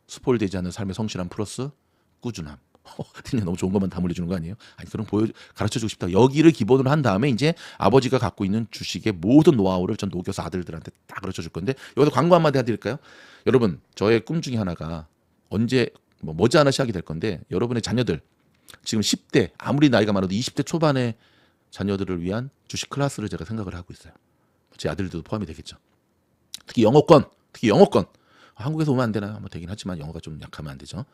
스포일되지 않는 삶의 성실함 플러스 꾸준함. 너무 좋은 것만 다 물려주는 거 아니에요? 그럼 가르쳐주고 싶다. 여기를 기본으로 한 다음에 이제 아버지가 갖고 있는 주식의 모든 노하우를 전 녹여서 아들들한테 다 가르쳐줄 건데 여기서 광고 한마디 해드릴까요? 여러분 저의 꿈 중에 하나가 언제 머지않아 시작이 될 건데 여러분의 자녀들 지금 10대 아무리 나이가 많아도 20대 초반의 자녀들을 위한 주식 클래스를 제가 생각을 하고 있어요. 제 아들들도 포함이 되겠죠. 특히 영어권. 한국에서 오면 안 되나요? 되긴 하지만 영어가 좀 약하면 안 되죠.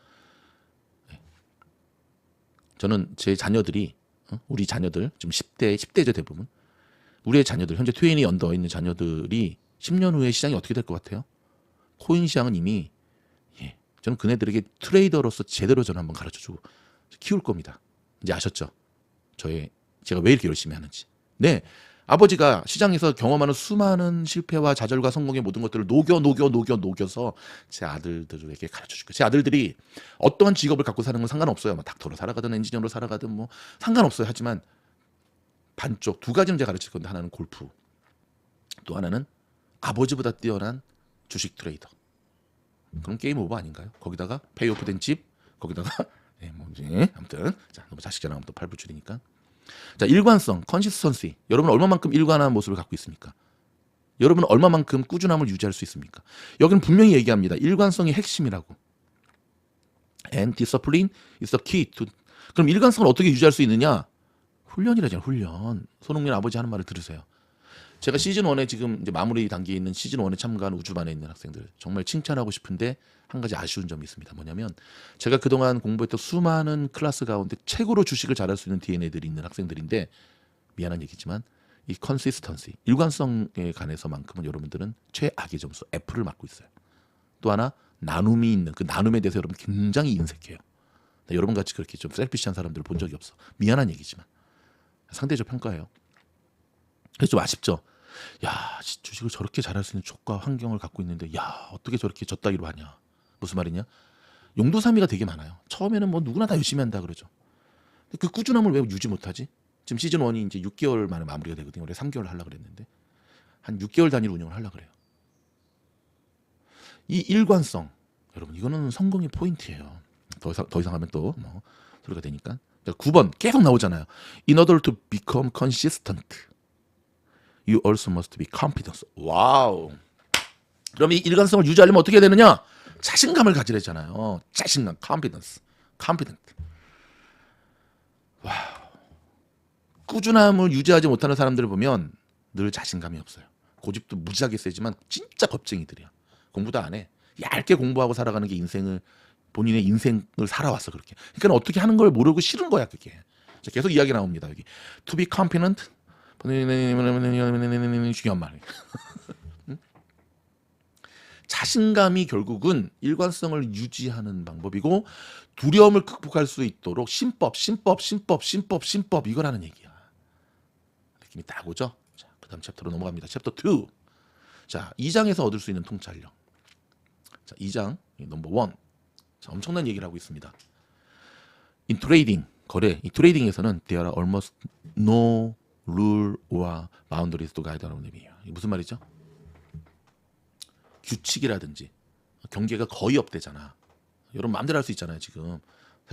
저는 제 자녀들이 우리 자녀들 지금 10대죠 대부분. 우리의 자녀들 현재 20 언더에 있는 자녀들이 10년 후에 시장이 어떻게 될 것 같아요? 코인 시장은 이미 저는 그네들에게 트레이더로서 제대로 저는 한번 가르쳐주고 키울 겁니다. 이제 아셨죠? 제가 왜 이렇게 열심히 하는지. 네, 아버지가 시장에서 경험하는 수많은 실패와 좌절과 성공의 모든 것들을 녹여서 제 아들들에게 가르쳐 줄 거예요. 제 아들들이 어떠한 직업을 갖고 사는 건 상관없어요. 뭐 닥터로 살아가든 엔지니어로 살아가든 뭐 상관없어요. 하지만 반쪽 두 가지는 제가 가르칠 건데, 하나는 골프, 또 하나는 아버지보다 뛰어난 주식 트레이더. 그럼 게임 오버 아닌가요? 거기다가 페이오프 된 집, 거기다가 뭐지? 아무튼 자, 너무 자식 자랑하면 또 팔불출이니까. 자, 일관성, 컨시스턴시. 여러분 얼마만큼 일관한 모습을 갖고 있습니까? 여러분 얼마만큼 꾸준함을 유지할 수 있습니까? 여기는 분명히 얘기합니다. 일관성이 핵심이라고. And discipline is the key to. 그럼 일관성을 어떻게 유지할 수 있느냐? 훈련이라잖아요. 훈련. 손흥민 아버지 하는 말을 들으세요. 제가 시즌 1에 지금 이제 마무리 단계에 있는 시즌 1에 참가한 우주반에 있는 학생들 정말 칭찬하고 싶은데 한 가지 아쉬운 점이 있습니다. 뭐냐면 제가 그동안 공부했던 수많은 클래스 가운데 최고로 주식을 잘할 수 있는 DNA들이 있는 학생들인데, 미안한 얘기지만 이 컨시스턴시, 일관성에 관해서만큼은 여러분들은 최악의 점수 F를 맡고 있어요. 또 하나 나눔이 있는 그 나눔에 대해서 여러분 굉장히 인색해요. 여러분 같이 그렇게 좀 셀피시한 사람들을 본 적이 없어. 미안한 얘기지만 상대적 평가예요. 그래서 좀 아쉽죠. 야, 주식을 저렇게 잘할 수 있는 조건과 환경을 갖고 있는데, 야, 어떻게 저렇게 졌다기로 하냐. 무슨 말이냐? 용도사미가 되게 많아요. 처음에는 뭐 누구나 다 열심히 한다 그러죠. 근데 그 꾸준함을 왜 유지 못하지? 지금 시즌 1이 이제 6개월 만에 마무리가 되거든요. 원래 3개월 하려고 그랬는데 한 6개월 단위로 운영을 하려고 그래요. 이 일관성, 여러분 이거는 성공의 포인트예요. 더 이상 하면 또 뭐 소리가 되니까. 9번 계속 나오잖아요. In order to become consistent, you also must be confident. 와우. 그럼 이 일관성을 유지하려면 어떻게 해야 되느냐? 자신감을 가지래잖아요. 자신감, confidence. 와우. 꾸준함을 유지하지 못하는 사람들을 보면 늘 자신감이 없어요. 고집도 무지하게 세지만 진짜 겁쟁이들이야. 공부도 안 해. 얇게 공부하고 살아가는 게 본인의 인생을 살아왔어 그렇게. 그러니까 어떻게 하는 걸 모르고 싫은 거야 그게. 자, 계속 이야기 나옵니다 여기. To be confident, 중요한 말. 자신감이 결국은 일관성을 유지하는 방법이고, 두려움을 극복할 수 있도록 신법 이거라는 얘기야. 느낌이 딱 오죠? 자, 그다음 챕터로 넘어갑니다. 챕터 2. 자, 2장에서 얻을 수 있는 통찰력. 자, 2장 넘버 1. 자, 엄청난 얘기를 하고 있습니다. In trading, 거래. 이 트레이딩에서는 there are almost no rule or boundaries to guide our living. 이게 무슨 말이죠? 규칙이라든지 경계가 거의 없대잖아. 여러분 마음대로 할 수 있잖아요 지금.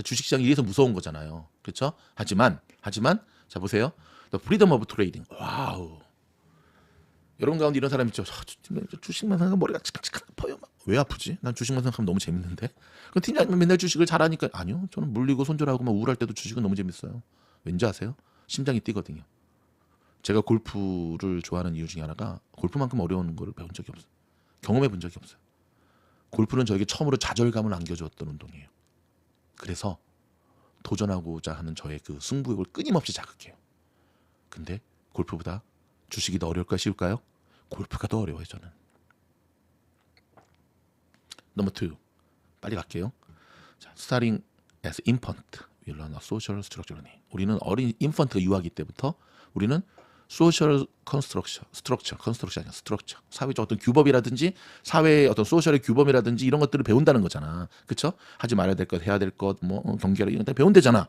주식시장이 이래서 무서운 거잖아요. 그렇죠? 하지만 자 보세요. The freedom of trading. 와우. 여러분 가운데 이런 사람 있죠. 주식만 생각하면 머리가 치카치카 아파요. 왜 아프지? 난 주식만 생각하면 너무 재밌는데. 그럼 팀장님 맨날 주식을 잘하니까. 아니요. 저는 물리고 손절하고 막 우울할 때도 주식은 너무 재밌어요. 왠지 아세요? 심장이 뛰거든요. 제가 골프를 좋아하는 이유 중에 하나가 골프만큼 어려운 걸 배운 적이 없어요. 경험해 본 적이 없어요. 골프는 저에게 처음으로 좌절감을 안겨주었던 운동이에요. 그래서 도전하고자 하는 저의 그 승부욕을 끊임없이 자극해요. 근데 골프보다 주식이 더 어려울까 쉬울까요? 골프가 더 어려워요 저는. 넘버 2. 빨리 갈게요. 자, starting as infant, we learn a social structure. 우리는 어린 인펀트가 유아기 때부터 우리는 소셜 컨스트럭처, 사회적 어떤 규범이라든지 사회의 어떤 소셜의 규범이라든지 이런 것들을 배운다는 거잖아. 그렇죠? 하지 말아야 될 것, 해야 될 것, 뭐 경계를 이런 데 배운대잖아.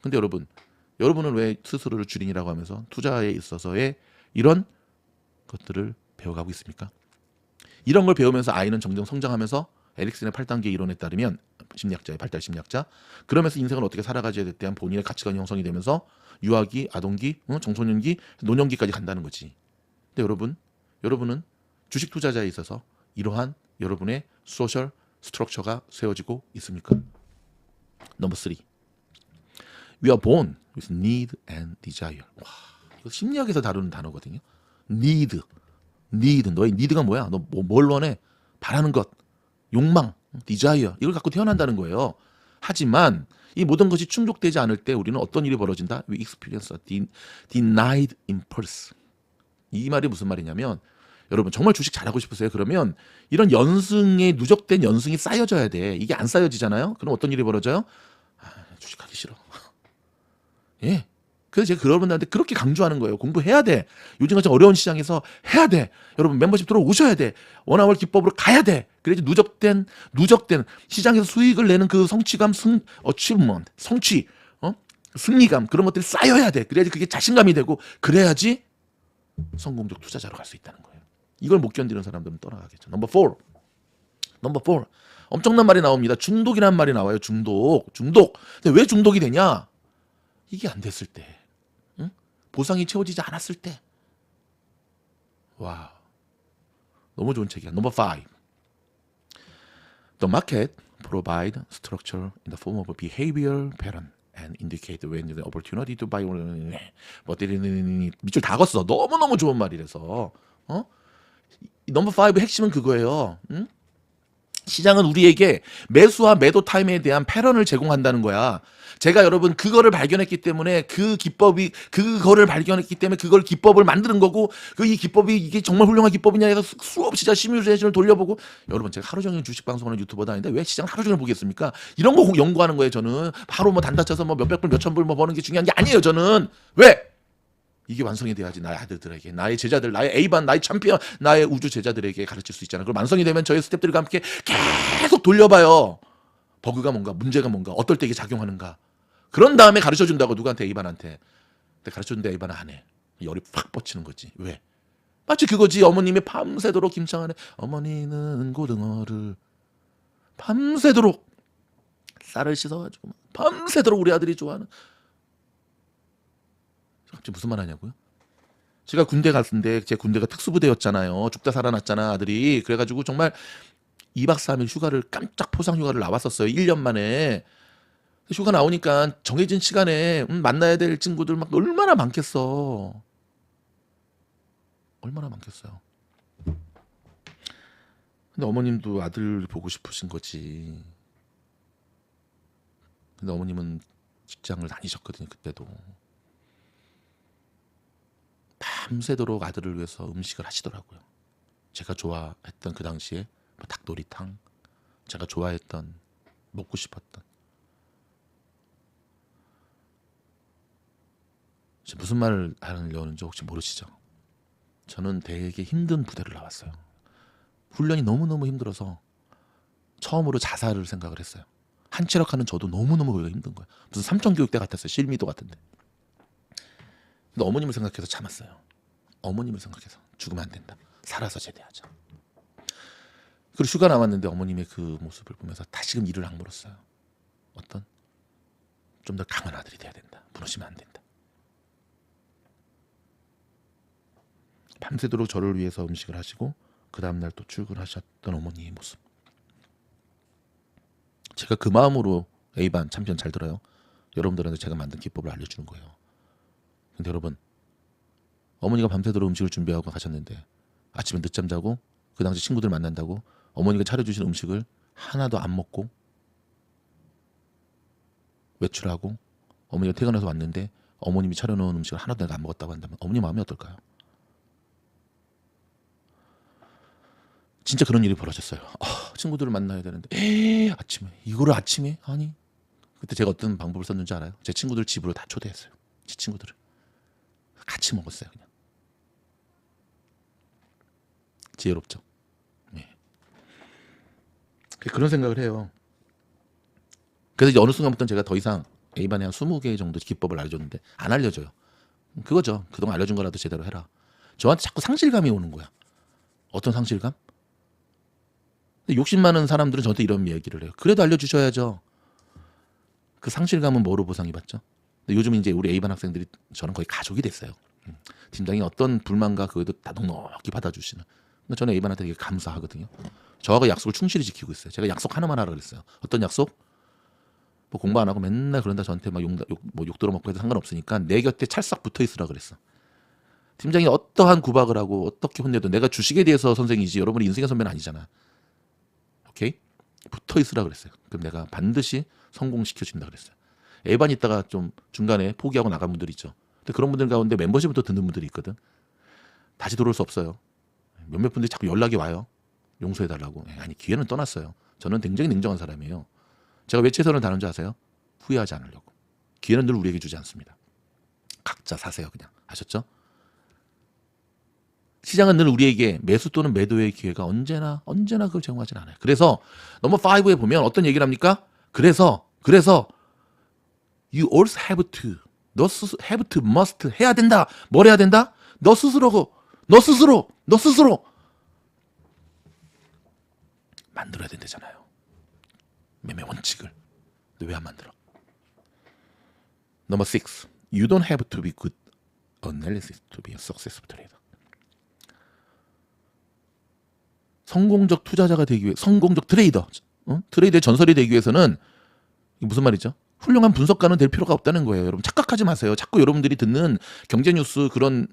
근데 여러분은 왜 스스로를 주린이라고 하면서 투자에 있어서의 이런 것들을 배워가고 있습니까? 이런 걸 배우면서 아이는 점점 성장하면서 에릭슨의 8단계 이론에 따르면 심리학자의 발달 심리학자, 그러면서 인생을 어떻게 살아가지에 대한 본인의 가치관이 형성이 되면서 유아기, 아동기, 청소년기, 노년기까지 간다는 거지. 근데 여러분은 주식 투자자에 있어서 이러한 여러분의 소셜 스트럭처가 세워지고 있습니까? 넘버 3. We are born with need and desire. 와, 이거 심리학에서 다루는 단어거든요. need. 너의 need가 뭐야? 너 뭘 원해? 바라는 것, 욕망, desire. 이걸 갖고 태어난다는 거예요. 하지만 이 모든 것이 충족되지 않을 때 우리는 어떤 일이 벌어진다? We experience a denied impulse. 이 말이 무슨 말이냐면, 여러분 정말 주식 잘하고 싶으세요? 그러면 이런 누적된 연승이 쌓여져야 돼. 이게 안 쌓여지잖아요? 그럼 어떤 일이 벌어져요? 주식하기 싫어. 예, 그래서 제가 여러분들한테 그렇게 강조하는 거예요. 공부해야 돼. 요즘 같은 어려운 시장에서 해야 돼. 여러분 멤버십 들어오셔야 돼. 원아월 기법으로 가야 돼. 그래야지 누적된 시장에서 수익을 내는 그 성취감, 성취, 승리감 그런 것들이 쌓여야 돼. 그래야지 그게 자신감이 되고 그래야지 성공적 투자자로 갈 수 있다는 거예요. 이걸 못 견디는 사람들은 떠나가겠죠. 넘버 4. 엄청난 말이 나옵니다. 중독이라는 말이 나와요. 중독. 근데 왜 중독이 되냐? 이게 안 됐을 때. 응? 보상이 채워지지 않았을 때. 와. 너무 좋은 책이야. 넘버 5. The market provide structure in the form of a behavior pattern and indicate when the opportunity to buy. 밑줄 다 걷어. 너무너무 좋은 말이라서. 넘버 5 핵심은 그거예요. 응? 시장은 우리에게 매수와 매도 타임에 대한 패런을 제공한다는 거야. 제가 여러분 그거를 발견했기 때문에 그거를 발견했기 때문에 그걸 기법을 만드는 거고 이 기법이 이게 정말 훌륭한 기법이냐 해서 수없이 제가 시뮬레이션을 돌려보고 여러분 제가 하루 종일 주식 방송하는 유튜버도 아닌데 왜 시장 하루 종일 보겠습니까? 이런 거 연구하는 거예요. 저는 바로 뭐 단타 쳐서 뭐 몇백 불 몇천 불 뭐 버는 게 중요한 게 아니에요. 저는 왜? 이게 완성이 돼야지 나의 아들들에게, 나의 제자들, 나의 A반, 나의 챔피언, 나의 우주 제자들에게 가르칠 수 있잖아요. 그럼 완성이 되면 저희 스태프들과 함께 계속 돌려봐요. 버그가 뭔가, 문제가 뭔가, 어떨 때 이게 작용하는가. 그런 다음에 가르쳐준다고 누구한테 A반한테. 근데 가르쳐준데 A반은 안 해. 열이 팍 뻗치는 거지. 왜? 마치 그거지. 어머님이 밤새도록 김장 안에 어머니는 고등어를 밤새도록 쌀을 씻어가지고 밤새도록 우리 아들이 좋아하는. 갑자기 무슨 말 하냐고요? 제가 군대 갔는데 제 군대가 특수부대였잖아요. 죽다 살아났잖아 아들이. 그래가지고 정말 2박 3일 휴가를 깜짝 포상 휴가를 나왔었어요. 1년 만에. 휴가 나오니까 정해진 시간에 만나야 될 친구들 막 얼마나 많겠어. 얼마나 많겠어요. 근데 어머님도 아들 보고 싶으신 거지. 근데 어머님은 직장을 다니셨거든요. 그때도. 밤새도록 아들을 위해서 음식을 하시더라고요. 제가 좋아했던 그 당시에 뭐 닭도리탕, 제가 좋아했던 먹고 싶었던. 무슨 말을 하려는지 혹시 모르시죠? 저는 되게 힘든 부대를 나왔어요. 훈련이 너무너무 힘들어서 처음으로 자살을 생각을 했어요. 한치력하는 저도 너무너무 그게 힘든 거예요. 무슨 삼천교육대 같았어요. 실미도 같은데. 근데 어머님을 생각해서 참았어요. 어머님을 생각해서 죽으면 안 된다. 살아서 제대하자. 그리고 휴가 나왔는데 어머님의 그 모습을 보면서 다시금 이를 악물었어요. 어떤? 좀 더 강한 아들이 돼야 된다. 무너지면 안 된다. 밤새도록 저를 위해서 음식을 하시고 그 다음날 또 출근하셨던 어머니의 모습. 제가 그 마음으로 A반 챔피언 잘 들어요. 여러분들한테 제가 만든 기법을 알려주는 거예요. 근데 여러분 어머니가 밤새도록 음식을 준비하고 가셨는데 아침에 늦잠 자고 그 당시 친구들 만난다고 어머니가 차려주신 음식을 하나도 안 먹고 외출하고 어머니가 퇴근해서 왔는데 어머님이 차려놓은 음식을 하나도 내가 안 먹었다고 한다면 어머니 마음이 어떨까요? 진짜 그런 일이 벌어졌어요. 친구들을 만나야 되는데 이거를 아침에? 아니. 그때 제가 어떤 방법을 썼는지 알아요? 제 친구들 집으로 다 초대했어요. 제 친구들을 같이 먹었어요. 그냥 지혜롭죠. 네. 그런 생각을 해요. 그래서 이제 어느 순간부터 제가 더 이상 A반에 한 20개 정도 기법을 알려줬는데 안 알려줘요. 그거죠. 그동안 알려준 거라도 제대로 해라. 저한테 자꾸 상실감이 오는 거야. 어떤 상실감? 욕심 많은 사람들은 저한테 이런 얘기를 해요. 그래도 알려주셔야죠. 그 상실감은 뭐로 보상이 받죠? 근데 요즘 이제 우리 A반 학생들이 저는 거의 가족이 됐어요. 팀장이 어떤 불만과 그것도 다 넉넉히 받아주시는. 근데 저는 A반한테 되게 감사하거든요. 저하고 약속을 충실히 지키고 있어요. 제가 약속 하나만 하라 그랬어요. 어떤 약속? 뭐 공부 안 하고 맨날 그런다 저한테 막 욕 들어먹고 해도 상관없으니까 내 곁에 찰싹 붙어 있으라 그랬어. 팀장이 어떠한 구박을 하고 어떻게 혼내도 내가 주식에 대해서 선생이지 여러분이 인생의 선배는 아니잖아. 오케이? 붙어 있으라 그랬어요. 그럼 내가 반드시 성공시켜 준다 그랬어요. A반 있다가 좀 중간에 포기하고 나간 분들 있죠. 근데 그런 분들 가운데 멤버십부터 듣는 분들이 있거든. 다시 돌아올 수 없어요. 몇몇 분들이 자꾸 연락이 와요. 용서해달라고. 아니 기회는 떠났어요. 저는 굉장히 냉정한 사람이에요. 제가 왜 최선을 다하는지 아세요? 후회하지 않으려고. 기회는 늘 우리에게 주지 않습니다. 각자 사세요. 그냥. 아셨죠? 시장은 늘 우리에게 매수 또는 매도의 기회가 언제나 그걸 제공하진 않아요. 그래서 넘버 5에 보면 어떤 얘기를 합니까? 그래서 you also have to 너 스스로 have to must 해야 된다. 뭘 해야 된다? 너 스스로 만들어야 된다잖아요. 매매 원칙을. 근데 왜 안 만들어? 넘버 6. You don't have to be good analysis to be a successful trader. 성공적 투자자가 되기 위해 성공적 트레이더, 트레이더의 전설이 되기 위해서는 이게 무슨 말이죠? 훌륭한 분석가는 될 필요가 없다는 거예요. 여러분 착각하지 마세요. 자꾸 여러분들이 듣는 경제 뉴스 그런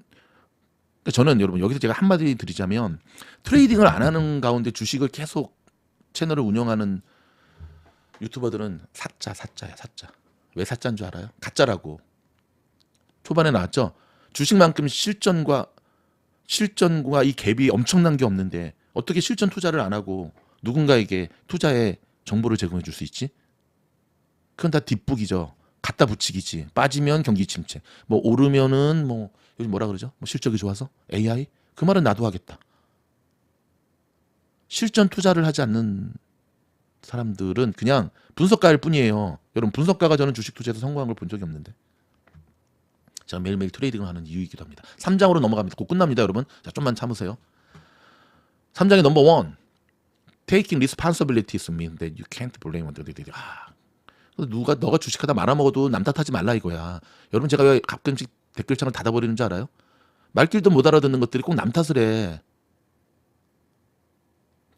저는 여러분 여기서 제가 한마디 드리자면 트레이딩을 안 하는 가운데 주식을 계속 채널을 운영하는 유튜버들은 사짜야. 왜 사짜인 줄 알아요? 가짜라고. 초반에 나왔죠. 주식만큼 실전과 이 갭이 엄청난 게 없는데 어떻게 실전 투자를 안 하고 누군가에게 투자의 정보를 제공해 줄 수 있지? 그건 다 뒷북이죠. 갖다 붙이기지. 빠지면 경기 침체. 뭐 오르면은 뭐 요즘 뭐라 그러죠? 뭐 실적이 좋아서 AI? 그 말은 나도 하겠다. 실전 투자를 하지 않는 사람들은 그냥 분석가일 뿐이에요. 여러분 분석가가 저는 주식 투자에서 성공한 걸 본 적이 없는데. 제가 매일매일 트레이딩을 하는 이유이기도 합니다. 3장으로 넘어갑니다. 곧 끝납니다, 여러분. 자, 좀만 참으세요. 3장의 넘버 1. Taking responsibilities mean that you can't blame others. 너가 주식하다 말아먹어도 남 탓하지 말라 이거야. 여러분 제가 왜 가끔씩 댓글창을 닫아버리는 줄 알아요? 말귀도 못 알아듣는 것들이 꼭 남 탓을 해.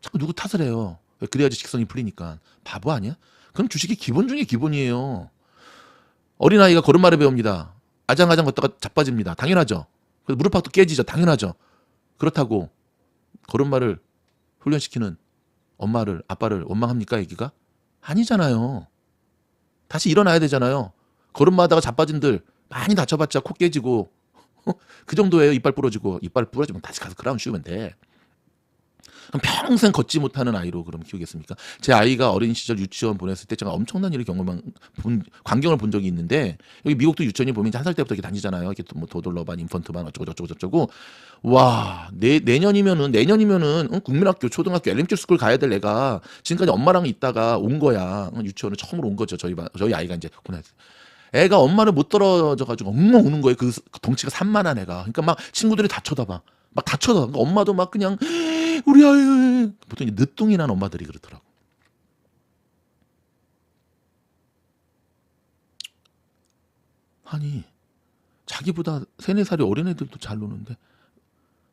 자꾸 누구 탓을 해요. 그래야지 직성이 풀리니까. 바보 아니야? 그럼 주식이 기본 중에 기본이에요. 어린아이가 걸음마를 배웁니다. 아장아장 걷다가 자빠집니다. 당연하죠. 그래서 무릎팍도 깨지죠. 당연하죠. 그렇다고 걸음마를 훈련시키는 엄마를 아빠를 원망합니까? 애기가? 아니잖아요. 다시 일어나야 되잖아요. 걸음마다가 자빠진들 많이 다쳐봤자 코 깨지고 그 정도예요. 이빨 부러지면 다시 가서 그라운드 씌우면 돼. 그럼 평생 걷지 못하는 아이로 그럼 키우겠습니까? 제 아이가 어린 시절 유치원 보냈을 때 제가 엄청난 일을 광경을 본 적이 있는데 여기 미국도 유치원이 보면 한 살 때부터 이렇게 다니잖아요. 이렇게 뭐 도돌러반, 인펀트반 어쩌고 와 내년이면은 국민학교, 초등학교, 엘리멘터리 스쿨 가야 될 애가 지금까지 엄마랑 있다가 온 거야. 유치원을 처음으로 온 거죠. 저희 아이가 이제 애가 엄마를 못 떨어져가지고 엉엉 우는 거예요. 그 덩치가 산만한 애가. 그러니까 막 친구들이 다 쳐다봐. 그러니까 엄마도 막 그냥 우리 아이 보통 이제 늦둥이 난 엄마들이 그렇더라고. 아니 자기보다 3-4살이 어린 애들도 잘 노는데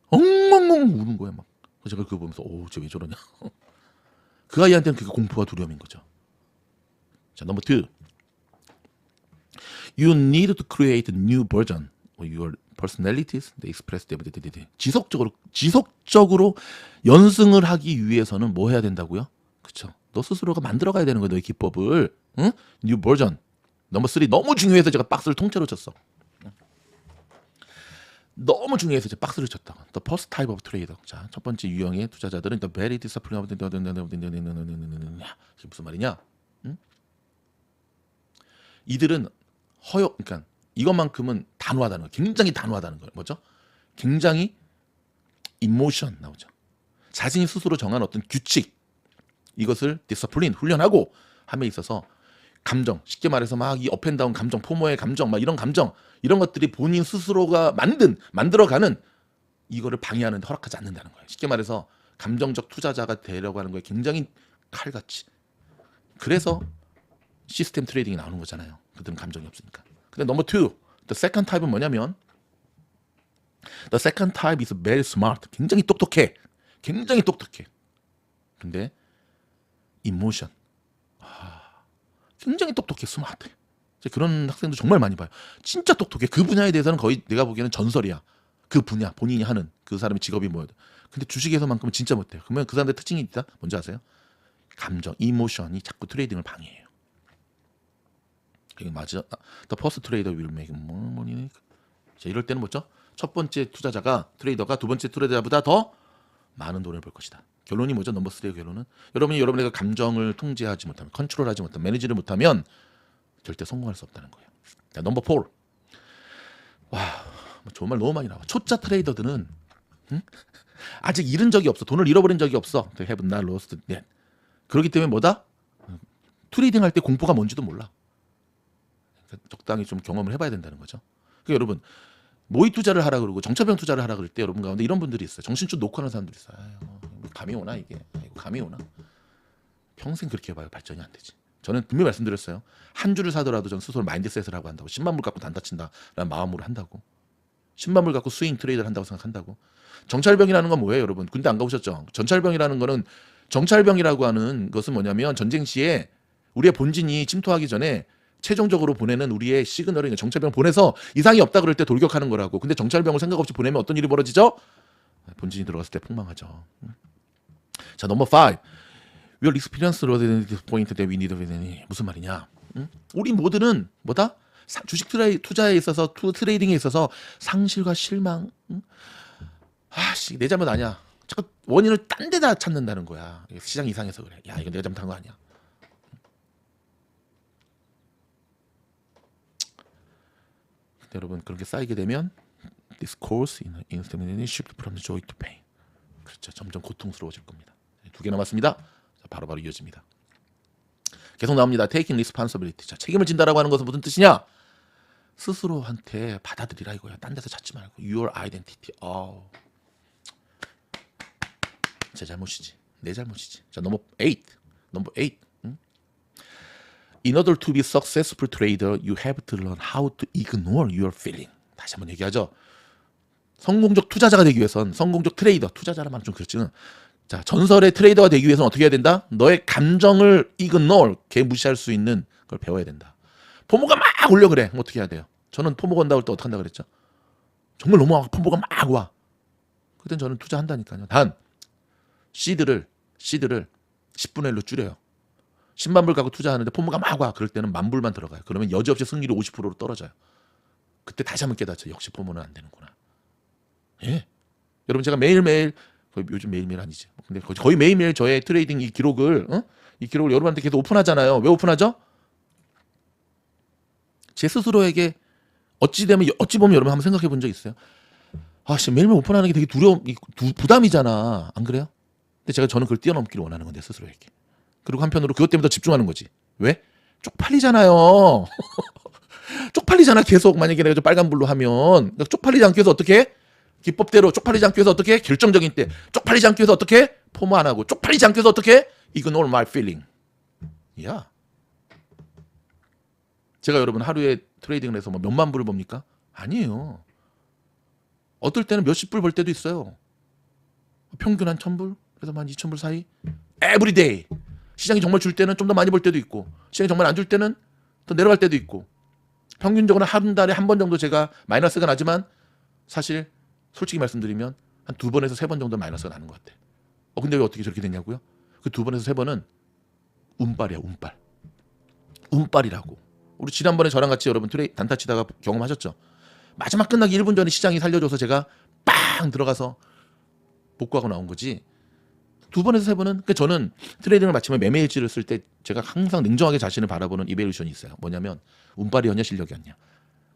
엉엉엉 우는 거야 막. 그래서 제가 그거 보면서 쟤 왜 저러냐. 그 아이한테는 그게 공포와 두려움인 거죠. 자, 넘버 2. You need to create a new version of your personalities that express 지속적으로 연승을 하기 위해서는 뭐 해야 된다고요? 그쵸? 너 스스로가 만들어가야 되는 거야. 너의 기법을. 응? New version. 넘버 3 너무 중요해서 제가 박스를 통째로 쳤어. 너무 중요해서 제가 박스를 쳤다. The first type of trader. 자, 첫 번째 유형의 투자자들은 the very disciplined. 이게 무슨 말이냐? 응? 이들은 그러니까 이것만큼은 단호하다는 거예요. 굉장히 단호하다는 거예요. 뭐죠? 굉장히 이모션 나오죠. 자신이 스스로 정한 어떤 규칙 이것을 디스플린 훈련하고 함에 있어서 감정 쉽게 말해서 막 이 업앤다운 감정 포모의 감정 막 이런 감정 이런 것들이 본인 스스로가 만들어가는 이거를 방해하는데 허락하지 않는다는 거예요. 쉽게 말해서 감정적 투자자가 되려고 하는 거에 굉장히 칼같이. 그래서 시스템 트레이딩이 나오는 거잖아요. 그들은 감정이 없으니까. 근데 넘버 2, the second type은 뭐냐면 the second type is very smart. 굉장히 똑똑해. 근데 emotion. 굉장히 똑똑해, 스마트. 그런 학생도 정말 많이 봐요. 진짜 똑똑해. 그 분야에 대해서는 거의 내가 보기에는 전설이야. 그 분야 본인이 하는 그 사람의 직업이 뭐예요. 근데 주식에서만큼은 진짜 못해요. 그러면 그 사람들 특징이 있다. 뭔지 아세요? 감정, 이모션이 자꾸 트레이딩을 방해해요. 이게 맞아. The first trader will make more money. 자, 이럴 때는 뭐죠? 첫 번째 트레이더가 두 번째 트레이더보다 더 많은 돈을 벌 것이다. 결론이 뭐죠? 넘버 3의 결론은 여러분의 감정을 통제하지 못하면, 컨트롤하지 못하면, 매니지를 못하면 절대 성공할 수 없다는 거예요. 자, 넘버 4. 좋은 말 너무 많이 나와. 초짜 트레이더들은 아직 잃은 적이 없어. 돈을 잃어버린 적이 없어. They have not lost yet. 그렇기 때문에 뭐다? 트레이딩 할 때 공포가 뭔지도 몰라. 적당히 좀 경험을 해봐야 된다는 거죠. 그러니까 여러분 모의 투자를 하라 그러고 정차병 투자를 하라 그럴 때 여러분 가운데 이런 분들이 있어요. 정신줄 놓고 하는 사람들이 있어요. 아유, 감이 오나 이게? 아이고, 감이 오나? 평생 그렇게 해봐요. 발전이 안 되지. 저는 분명히 말씀드렸어요. 한 주를 사더라도 전 스스로 마인드셋을 하고 한다고. 10만 불 갖고 단타 친다라는 마음으로 한다고. 10만 불 갖고 스윙 트레이드를 한다고 생각한다고. 정찰병이라는 건 뭐예요, 여러분? 군대 안 가보셨죠? 정찰병이라는 거는 정찰병이라고 하는 것은 뭐냐면 전쟁 시에 우리의 본진이 침투하기 전에 최종적으로 보내는 우리의 시그널을 정찰병 보내서 이상이 없다 그럴 때 돌격하는 거라고. 근데 정찰병을 생각 없이 보내면 어떤 일이 벌어지죠? 본진이 들어갔을 때 폭망하죠. 자, 넘버 5. We are experienced rather than the point that we need of any. 무슨 말이냐? 우리 모두는 뭐다? 주식 투자에 있어서 트레이딩에 있어서 상실과 실망. 내 잘못 아니야. 자꾸 원인을 딴 데다 찾는다는 거야. 시장 이상해서 그래. 야, 이거 내가 잘못한 거 아니야. 근데 여러분 그렇게 쌓이게 되면 this course in instantly shift from the joy to pain. 그렇죠. 점점 고통스러워질 겁니다. 2개 남았습니다. 자, 바로바로 이어집니다. 계속 나옵니다. Taking responsibility. 자, 책임을 진다라고 하는 것은 무슨 뜻이냐? 스스로한테 받아들이라 이거야. 딴 데서 찾지 말고. Your identity. 제 잘못이지. 내 잘못이지. 자, 넘버 8. In order to be successful trader, you have to learn how to ignore your feeling. 다시 한번 얘기하죠. 성공적 투자자가 되기 위해선 성공적 트레이더, 투자자란 말은 좀 그렇지만 자, 전설의 트레이더가 되기 위해서는 어떻게 해야 된다? 너의 감정을 ignore, 무시할 수 있는 걸 배워야 된다. 포모가 막 올려 그래. 어떻게 해야 돼요? 저는 포모가 온다고 할 때 어떻게 한다 그랬죠? 정말 너무 포모가 막 와. 그땐 저는 투자한다니까요. 단 시드를 10분의 1로 줄여요. 10만 불 갖고 투자하는데 포모가 막 와. 그럴 때는 10,000불만 들어가요. 그러면 여지없이 승률이 50%로 떨어져요. 그때 다시 한번 깨닫죠. 역시 포모는 안 되는구나. 예. 여러분 제가 매일매일 거의 요즘 매일매일 아니지. 근데 거의 매일매일 저의 트레이딩 이 기록을 여러분한테 계속 오픈하잖아요. 왜 오픈하죠? 제 스스로에게 어찌 보면 여러분 한번 생각해 본 적 있어요? 매일매일 오픈하는 게 되게 부담이잖아. 안 그래요? 근데 저는 그걸 뛰어넘기를 원하는 건데 스스로에게. 그리고 한편으로 그것 때문에 더 집중하는 거지. 왜? 쪽팔리잖아요. 쪽팔리잖아. 계속 만약에 내가 좀 빨간불로 하면 쪽팔리지 않기 위해서 어떻게 해? 기법대로 쪽팔리지 않기 위해서 어떻게 해? 결정적인 때 쪽팔리지 않기 위해서 어떻게 해? 포모 안 하고 쪽팔리지 않기 위해서 어떻게 해? Ignore my feeling. 야, 제가 여러분 하루에 트레이딩을 해서 뭐 몇만 불을 봅니까? 아니에요. 어떨 때는 몇십 불 벌 때도 있어요. 평균 한 1,000불, 그래서 한 2,000불 사이. Every day. 시장이 정말 줄 때는 좀 더 많이 벌 때도 있고, 시장이 정말 안 줄 때는 더 내려갈 때도 있고. 평균적으로 한 달에 한 번 정도 제가 마이너스가 나지만 사실 솔직히 말씀드리면 한 2번에서 3번 정도 마이너스가 나는 것 같아. 근데 왜 어떻게 저렇게 됐냐고요? 그 2번에서 3번은 운빨이야, 운빨. 운빨이라고. 우리 지난번에 저랑 같이 여러분 단타 치다가 경험하셨죠? 마지막 끝나기 1분 전에 시장이 살려줘서 제가 빵 들어가서 복구하고 나온 거지. 2번에서 3번은 그러니까 저는 트레이딩을 마치면 매매 일지를 쓸 때 제가 항상 냉정하게 자신을 바라보는 이벨루션이 있어요. 뭐냐면 운빨이었냐 실력이었냐.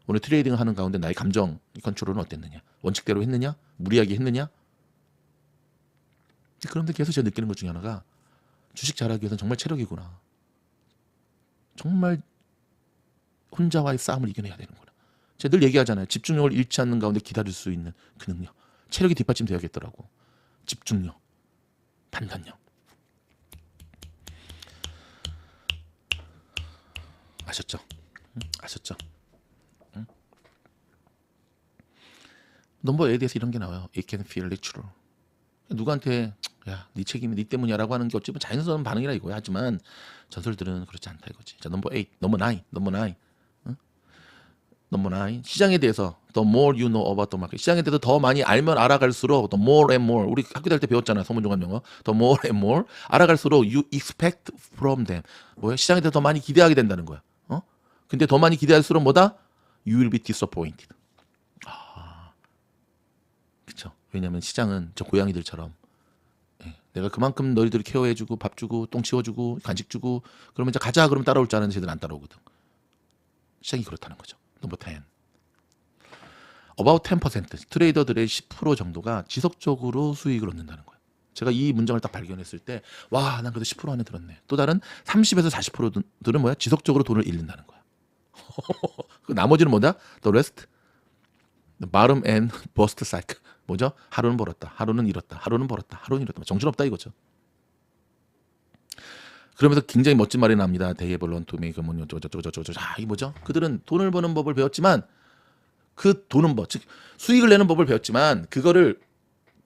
오늘 트레이딩을 하는 가운데 나의 감정 컨트롤은 어땠느냐. 원칙대로 했느냐. 무리하게 했느냐. 그런데 계속 제가 느끼는 것 중에 하나가 주식 잘하기 위해서는 정말 체력이구나. 정말 혼자와의 싸움을 이겨내야 되는구나. 제가 늘 얘기하잖아요. 집중력을 잃지 않는 가운데 기다릴 수 있는 그 능력. 체력이 뒷받침되어야겠더라고. 집중력, 판단력. 아셨죠? 아셨죠? 넘버 8에 대해서 이런 게 나와요. It can feel natural. 누구한테 야, 네 책임이 네 때문이야라고 하는 게 어찌 보면 자연스러운 반응이라 이거야. 하지만 전설들은 그렇지 않다 이거지. 자, 넘버 8, 넘버 9. 넘버 9. 시장에 대해서 the more you know about the market. 시장에 대해서 더 많이 알면 알아갈수록 the more and more. 우리 학교 다닐 때 배웠잖아. 서문종합 영어. the more and more. 알아갈수록 you expect from them. 뭐야? 시장에 대해서 더 많이 기대하게 된다는 거야. 근데 더 많이 기대할수록 뭐다? You will be disappointed. 그렇죠. 왜냐하면 시장은 저 고양이들처럼 내가 그만큼 너희들을 케어해주고 밥 주고 똥 치워주고 간식 주고 그러면 이제 가자 그러면 따라올 줄 아는 쟤들 안 따라오거든. 시장이 그렇다는 거죠. 넘버 10. about 10% 트레이더들의 10% 정도가 지속적으로 수익을 얻는다는 거예요. 제가 이 문장을 딱 발견했을 때 와, 난 그래도 10% 안에 들었네. 또 다른 30에서 40%들은 뭐야? 지속적으로 돈을 잃는다는 거야. 그 나머지는 뭐냐? The rest, the bottom and bust cycle. 뭐죠? 하루는 벌었다, 하루는 잃었다, 하루는 벌었다, 하루는 잃었다. 정신없다 이거죠. 그러면서 굉장히 멋진 말이 납니다. They have learned to make money. 저저저저저. 이 뭐죠? 그들은 돈을 버는 법을 배웠지만 그 돈은 즉 수익을 내는 법을 배웠지만 그거를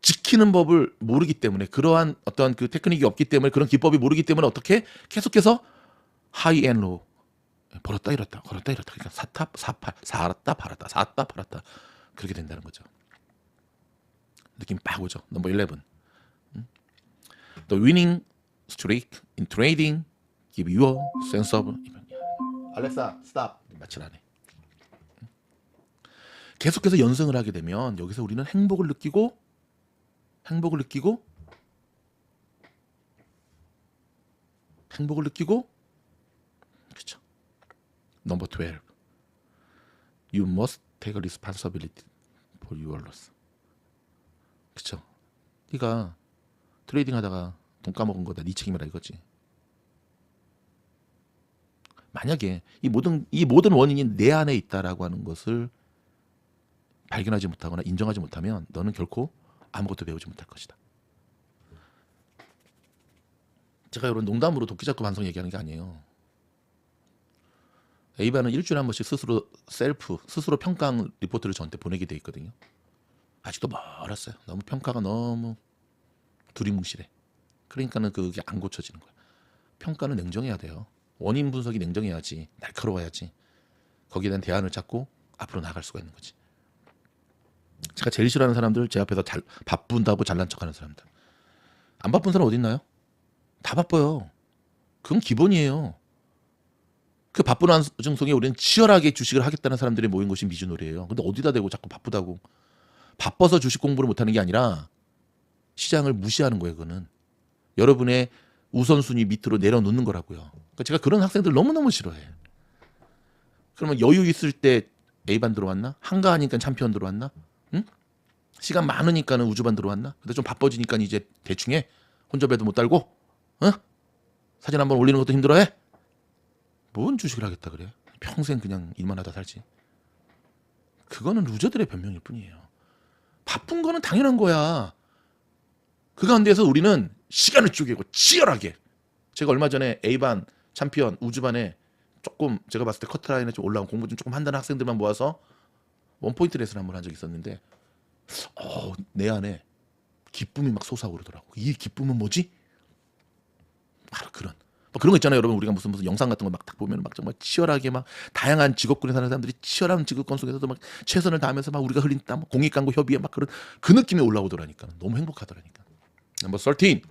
지키는 법을 모르기 때문에 그러한 어떠한 그 테크닉이 없기 때문에 그런 기법이 모르기 때문에 어떻게 계속해서 하이 앤 로우 벌었다 잃었다 걸었다 잃었다 그러니까 사탑 사팔 살았다 팔았다 샀다 팔았다 그렇게 된다는 거죠. 느낌 빡 오죠. 넘버 11. The winning streak in trading give you a sense of 알렉사 스탑 마치라네. 계속해서 연승을 하게 되면 여기서 우리는 행복을 느끼고 그렇죠. 넘버 12. You must take a responsibility for your loss. 그렇죠. 네가 트레이딩 하다가 돈 까먹은 거다. 네 책임이라 이거지. 만약에 이 모든 원인이 내 안에 있다라고 하는 것을 발견하지 못하거나 인정하지 못하면 너는 결코 아무것도 배우지 못할 것이다. 제가 이런 농담으로 도끼잡고 반성 얘기하는 게 아니에요. 에이바는 일주일에 한 번씩 스스로 평가 리포트를 저한테 보내게 돼 있거든요. 아직도 멀었어요. 너무 평가가 너무 두리뭉실해. 그러니까는 그게 안 고쳐지는 거야. 평가는 냉정해야 돼요. 원인 분석이 냉정해야지. 날카로워야지. 거기에 대한 대안을 찾고 앞으로 나갈 수가 있는 거지. 제가 제일 싫어하는 사람들 제 앞에서 바쁜다고 잘난 척하는 사람들. 안 바쁜 사람 어디 있나요? 다 바빠요. 그건 기본이에요. 그 바쁜 와중 속에 우리는 치열하게 주식을 하겠다는 사람들이 모인 것이 미주놀이에요. 근데 어디다 대고 자꾸 바쁘다고. 바빠서 주식 공부를 못하는 게 아니라 시장을 무시하는 거예요. 그거는 여러분의 우선순위 밑으로 내려놓는 거라고요. 그러니까 제가 그런 학생들 너무너무 싫어해. 그러면 여유 있을 때 A반 들어왔나? 한가하니까 챔피언 들어왔나? 응? 시간 많으니까는 우주반 들어왔나? 근데 좀 바빠지니까 이제 대충 해. 혼잡해도 못 달고? 어? 사진 한번 올리는 것도 힘들어해? 뭔 주식을 하겠다 그래? 평생 그냥 일만 하다 살지. 그거는 루저들의 변명일 뿐이에요. 바쁜 거는 당연한 거야. 그 가운데서 우리는 시간을 쪼개고 치열하게. 제가 얼마 전에 A반, 챔피언, 우주반에 조금 제가 봤을 때 커트라인에 좀 올라온 공부 좀 조금 한다는 학생들만 모아서 원포인트 레슨 한번 한 적이 있었는데 내 안에 기쁨이 막 솟아오르더라고. 이 기쁨은 뭐지? 바로 그런 거 있잖아요. 여러분 우리가 무슨 영상 같은 거 막 딱 보면 막 정말 치열하게 막 다양한 직업군에 사는 사람들이 치열한 직업군 속에서도 막 최선을 다하면서 막 우리가 흘린 땀, 공익광고 협의회 막 그런 그 느낌이 올라오더라니까. 너무 행복하더라니까. 넘버 13.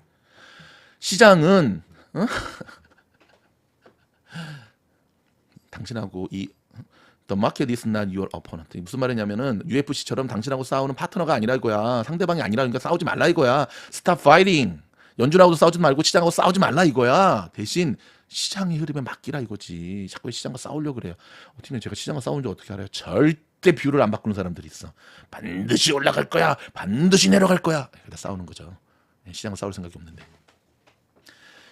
시장은 당신하고 The market is not your opponent. 무슨 말이냐면은 UFC처럼 당신하고 싸우는 파트너가 아니라 이거야. 상대방이 아니라 그러니까 싸우지 말라 이거야. Stop fighting. 연준하고도 싸우지 말고 시장하고 싸우지 말라 이거야. 대신 시장의 흐름에 맡기라 이거지. 자꾸 시장과 싸우려고 그래요. 어떻게 제가 시장과 싸우는지 어떻게 알아요? 절대 뷰를 안 바꾸는 사람들이 있어. 반드시 올라갈 거야. 반드시 내려갈 거야. 그러다 싸우는 거죠. 시장과 싸울 생각이 없는데.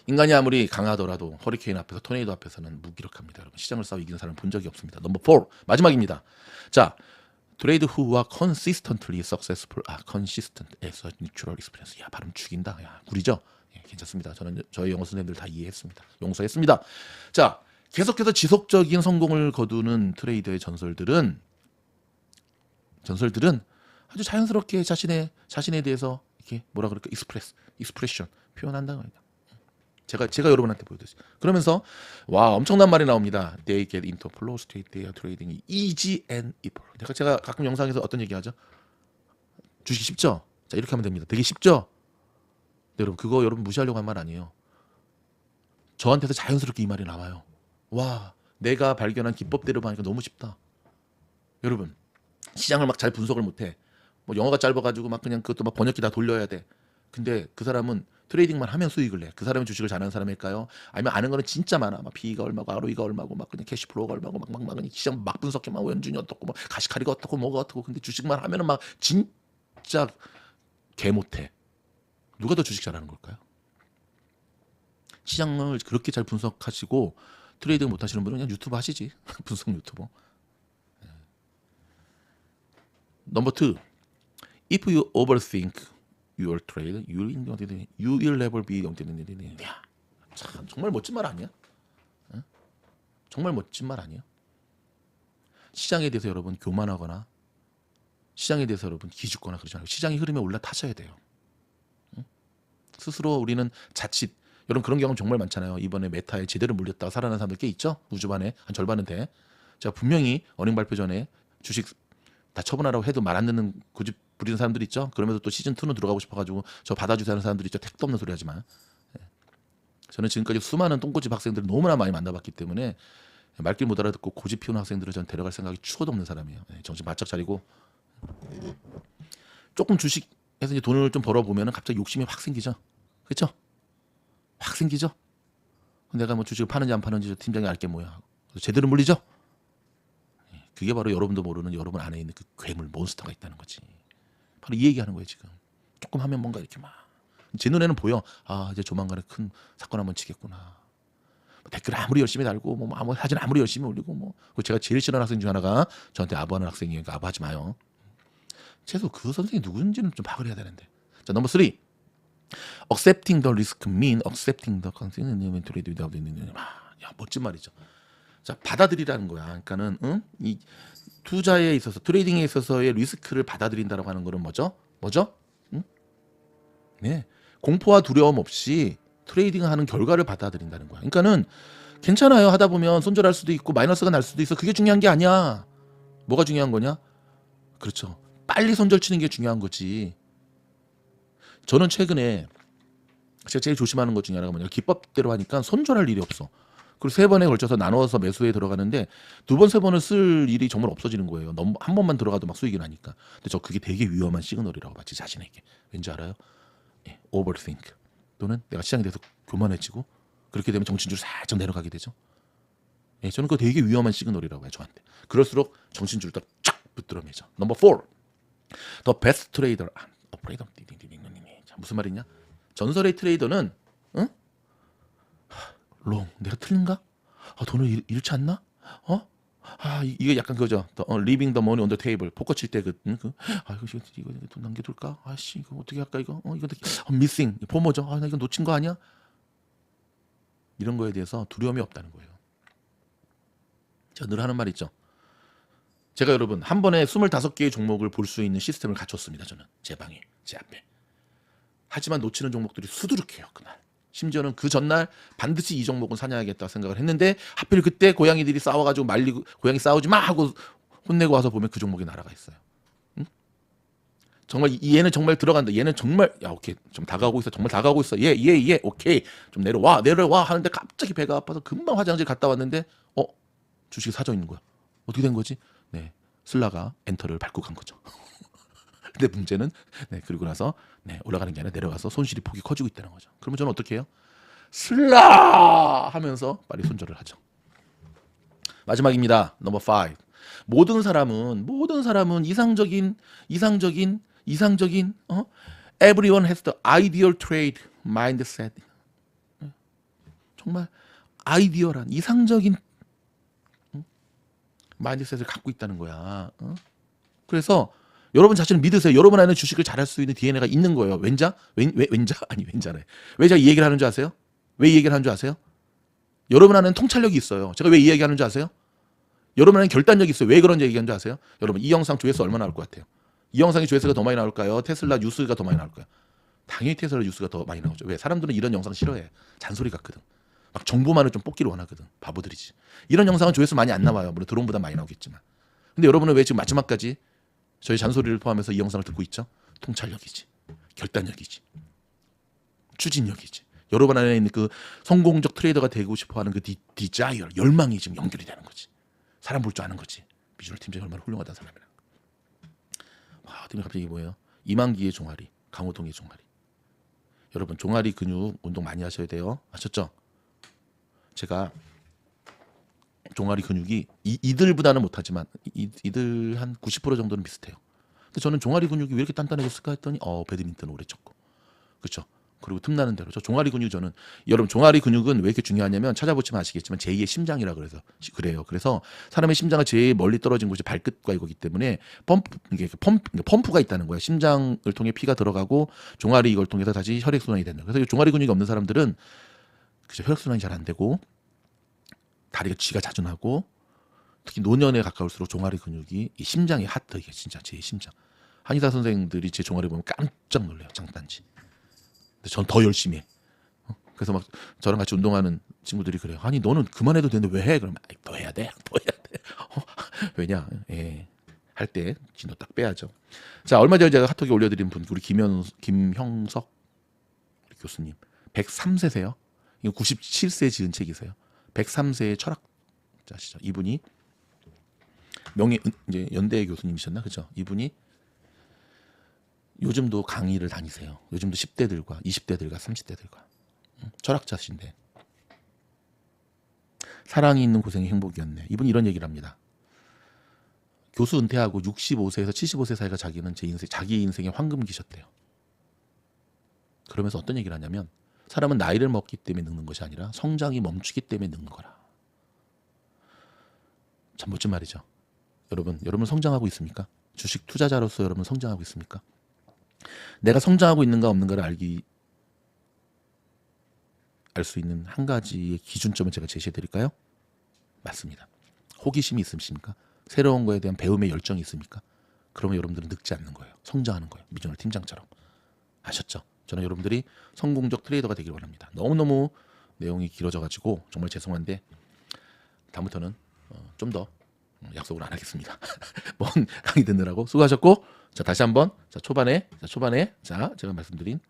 인간이 아무리 강하더라도 허리케인 앞에서 토네이도 앞에서는 무기력합니다. 여러분 시장을 싸워 이기는 사람 본 적이 없습니다. 넘버 4 마지막입니다. 자, 트레이드 후와 consistently successful consistent as a neutral experience. 야 발음 죽인다. 야 구리죠? 예, 괜찮습니다. 저희 영어 선생님들 다 이해했습니다. 용서했습니다. 자, 계속해서 지속적인 성공을 거두는 트레이더의 전설들은 아주 자연스럽게 자신에 대해서 이렇게 뭐라 그럴까 익스프레션 표현한다는 겁니다. 제가 여러분한테 보여드렸어요. 그러면서 와 엄청난 말이 나옵니다. They get into flow state, they are trading easy and equal. 제가 가끔 영상에서 어떤 얘기하죠? 주식이 쉽죠? 자 이렇게 하면 됩니다. 되게 쉽죠? 네, 여러분 그거 여러분 무시하려고 한 말 아니에요. 저한테서 자연스럽게 이 말이 나와요. 와 내가 발견한 기법대로 하니까 너무 쉽다. 여러분 시장을 막 잘 분석을 못해. 뭐 영어가 짧아가지고 막 그냥 그것도 막 번역기 다 돌려야 돼. 근데 그 사람은 트레이딩만 하면 수익을 내. 그 사람이 주식을 잘하는 사람일까요? 아니면 아는 거는 진짜 많아. 막 B가 얼마고 ROE가 얼마고 막 그냥 캐시플로우가 얼마고 막 그냥 시장 막 분석해 막 연준이 어떻고 뭐 가시카리가 어떻고 뭐가 어떻고. 근데 주식만 하면은 막 진짜 개 못해. 누가 더 주식 잘하는 걸까요? 시장을 그렇게 잘 분석하시고 트레이딩 못 하시는 분은 그냥 유튜브 하시지. 분석 유튜버. 넘버 2. If you overthink your trade, you will never be. 야, 참 정말 멋진 말 아니야? 응? 정말 멋진 말 아니야? 시장에 대해서 여러분 교만하거나 시장에 대해서 여러분 기죽거나 그러지 말고 시장의 흐름에 올라타셔야 돼요. 응? 스스로 우리는 자칫 여러분 그런 경험 정말 많잖아요. 이번에 메타에 제대로 물렸다가 살아난 사람들 꽤 있죠. 우주반에 한 절반은 돼. 제가 분명히 어닝 발표 전에 주식 다 처분하라고 해도 말 안 듣는 고집 부리는 사람들 있죠. 그러면서 또 시즌 2는 들어가고 싶어가지고 저 받아주세요 하는 사람들 있죠. 택도 없는 소리 하지만 저는 지금까지 수많은 똥꼬집 학생들을 너무나 많이 만나봤기 때문에 말귀 못 알아듣고 고집 피우는 학생들을 전 데려갈 생각이 추워도 없는 사람이에요. 정신 바짝 차리고 조금 주식에서 이제 돈을 좀 벌어보면 갑자기 욕심이 확 생기죠. 그렇죠? 확 생기죠. 내가 뭐 주식을 파는지 안 파는지 저 팀장이 알게 뭐야. 제대로 물리죠. 그게 바로 여러분도 모르는 여러분 안에 있는 그 괴물 몬스터가 있다는 거지. 바로 이 얘기하는 거예요 지금. 조금 하면 뭔가 이렇게 막 제 눈에는 보여. 아 이제 조만간에 큰 사건 한번 치겠구나. 댓글 아무리 열심히 달고 뭐 아무 사진 아무리 열심히 올리고 뭐 제가 제일 싫어하는 학생 중 하나가 저한테 아부하는 학생이에요. 그러니까 아부하지 마요. 최소 그 선생이 누군지는 좀 파악을 해야 되는데. 자 넘버 3. Accepting the risk mean accepting the consequence. 야 멋진 말이죠. 자 받아들이라는 거야. 그러니까는 이 투자에 있어서 트레이딩에 있어서의 리스크를 받아들인다라고 하는 거는 뭐죠? 네 공포와 두려움 없이 트레이딩하는 결과를 받아들인다는 거야. 그러니까는 괜찮아요. 하다 보면 손절할 수도 있고 마이너스가 날 수도 있어. 그게 중요한 게 아니야. 뭐가 중요한 거냐? 그렇죠. 빨리 손절 치는 게 중요한 거지. 저는 최근에 제가 제일 조심하는 것 중에 하나가 뭐냐 기법대로 하니까 손절할 일이 없어. 그리고 3번에 걸쳐서 나눠서 매수에 들어가는데 2번, 3번을 쓸 일이 정말 없어지는 거예요. 너무 한 번만 들어가도 막 수익이 나니까. 근데 저 그게 되게 위험한 시그널이라고 봐. 제 자신에게. 왠지 알아요? 예, overthink. 또는 내가 시장에 대해서 교만해지고 그렇게 되면 정신줄 살짝 내려가게 되죠. 예, 저는 그거 되게 위험한 시그널이라고 해요. 저한테. 그럴수록 정신줄을 쫙 붙들어 매죠. 넘버 4. The best trader. operator. 자, 무슨 말이냐? 전설의 트레이더는 롱 내가 틀린가? 돈을 잃지 않나? 이게 약간 그거죠. Leaving the money on the table. 포커 칠 때 이거 돈 남겨둘까? 아씨 이거 어떻게 할까 이거? 이거 missing. 포모죠. 나 이거 놓친 거 아니야? 이런 거에 대해서 두려움이 없다는 거예요. 제가 늘 하는 말 있죠. 제가 여러분 한 번에 25개의 종목을 볼 수 있는 시스템을 갖췄습니다. 저는 제 방에 제 앞에. 하지만 놓치는 종목들이 수두룩해요. 그날. 심지어는 그 전날 반드시 이 종목은 사냥하겠다 생각을 했는데 하필 그때 고양이들이 싸워가지고 말리고 고양이 싸우지 마 하고 혼내고 와서 보면 그 종목이 날아가 있어요. 응? 정말 얘는 정말 들어간다. 얘는 정말 야 오케이 좀 다가오고 있어. 정말 다가오고 있어. 예 오케이 좀 내려와 하는데 갑자기 배가 아파서 금방 화장실 갔다 왔는데 주식이 사져 있는 거야. 어떻게 된 거지? 네 슬라가 엔터를 밟고 간 거죠. 근데 문제는 그리고 나서 올라가는 게 아니라 내려가서 손실이 폭이 커지고 있다는 거죠. 그러면 저는 어떻게 해요? 슬라 하면서 빨리 손절을 하죠. 마지막입니다. 넘버 5. 모든 사람은 이상적인 everyone has the ideal trade mindset. 정말 아이디어란 이상적인 마인드셋을 갖고 있다는 거야. 그래서 여러분 자신을 믿으세요. 여러분 안에 주식을 잘할 수 있는 DNA가 있는 거예요. 왠지 왠자네. 왜 제가 이 얘기를 하는 줄 아세요? 왜 이 얘기를 하는 줄 아세요? 여러분 안에는 통찰력이 있어요. 제가 왜 이 얘기하는 줄 아세요? 여러분 안에는 결단력이 있어요. 왜 그런 얘기하는 줄 아세요? 여러분 이 영상 조회수 얼마나 나올 것 같아요? 이 영상의 조회수가 더 많이 나올까요? 테슬라 뉴스가 더 많이 나올까요? 당연히 테슬라 뉴스가 더 많이 나오죠. 왜? 사람들은 이런 영상 싫어해. 잔소리 같거든. 막 정보만을 좀 뽑기를 원하거든. 바보들이지. 이런 영상은 조회수 많이 안 나와요. 물론 드론보다 많이 나오겠지만. 근데 여러분은 왜 지금 마지막까지 저희 잔소리를 포함해서 이 영상을 듣고 있죠? 통찰력이지. 결단력이지. 추진력이지. 여러분 안에 있는 그 성공적 트레이더가 되고 싶어하는 그 디자이어, 열망이 지금 연결이 되는 거지. 사람 볼 줄 아는 거지. 비주얼 팀장이 얼마나 훌륭하다는 사람이라. 와, 어떻게 갑자기 뭐예요? 이만기의 종아리, 강호동의 종아리. 여러분 종아리 근육 운동 많이 하셔야 돼요. 아셨죠? 제가 종아리 근육이 이들보다는 못하지만 이들 한 90% 정도는 비슷해요. 근데 저는 종아리 근육이 왜 이렇게 단단해졌을까 했더니 배드민턴 오래 쳤고, 그렇죠? 그리고 틈나는 대로 저 종아리 근육, 저는 여러분 종아리 근육은 왜 이렇게 중요하냐면 찾아보시면 아시겠지만 제2의 심장이라 그래서 그래요. 그래서 사람의 심장은 제일 멀리 떨어진 곳이 발끝과 이거기 때문에 펌프가 있다는 거예요. 심장을 통해 피가 들어가고 종아리 이걸 통해서 다시 혈액 순환이 된다. 그래서 이 종아리 근육이 없는 사람들은 그죠, 혈액 순환이 잘 안 되고 다리가 쥐가 자주 나고, 특히 노년에 가까울수록 종아리 근육이 이 심장이 하트, 이게 진짜 제 심장. 한의사 선생님들이 제 종아리 보면 깜짝 놀래요. 장단지. 근데 전 더 열심히 해. 그래서 막 저랑 같이 운동하는 친구들이 그래요. 아니 너는 그만해도 되는데 왜 해? 그러면 더 해야 돼. 더 해야 돼. 왜냐? 할 때 진도 딱 빼야죠. 자, 얼마 전에 제가 카톡에 올려드린 분, 우리 김형석 교수님, 103세세요. 이거 97세 지은 책이세요. 103세의 철학자시죠. 이분이 이제 연대 교수님이셨나, 그죠? 이분이 요즘도 강의를 다니세요. 요즘도 10대들과 20대들과 30대들과 철학자신데, 사랑이 있는 고생이 행복이었네. 이분이 이런 얘기를 합니다. 교수 은퇴하고 65세에서 75세 사이가 자기 인생의 황금기셨대요. 그러면서 어떤 얘기를 하냐면, 사람은 나이를 먹기 때문에 늙는 것이 아니라 성장이 멈추기 때문에 늙는 거라. 참 멋진 말이죠. 여러분 성장하고 있습니까? 주식 투자자로서 여러분 성장하고 있습니까? 내가 성장하고 있는가 없는가를 알 수 있는 한 가지의 기준점을 제가 제시해 드릴까요? 맞습니다. 호기심이 있으십니까? 새로운 거에 대한 배움의 열정이 있습니까? 그러면 여러분들은 늙지 않는 거예요. 성장하는 거예요. 미존의 팀장처럼. 아셨죠? 저는 여러분들이 성공적 트레이더가 되길 원합니다. 너무너무 내용이 길어져가지고 정말 죄송한데 다음부터는 좀 더 약속을 안 하겠습니다. 먼 강의 듣느라고 수고하셨고, 자 다시 한번 초반에 제가 말씀드린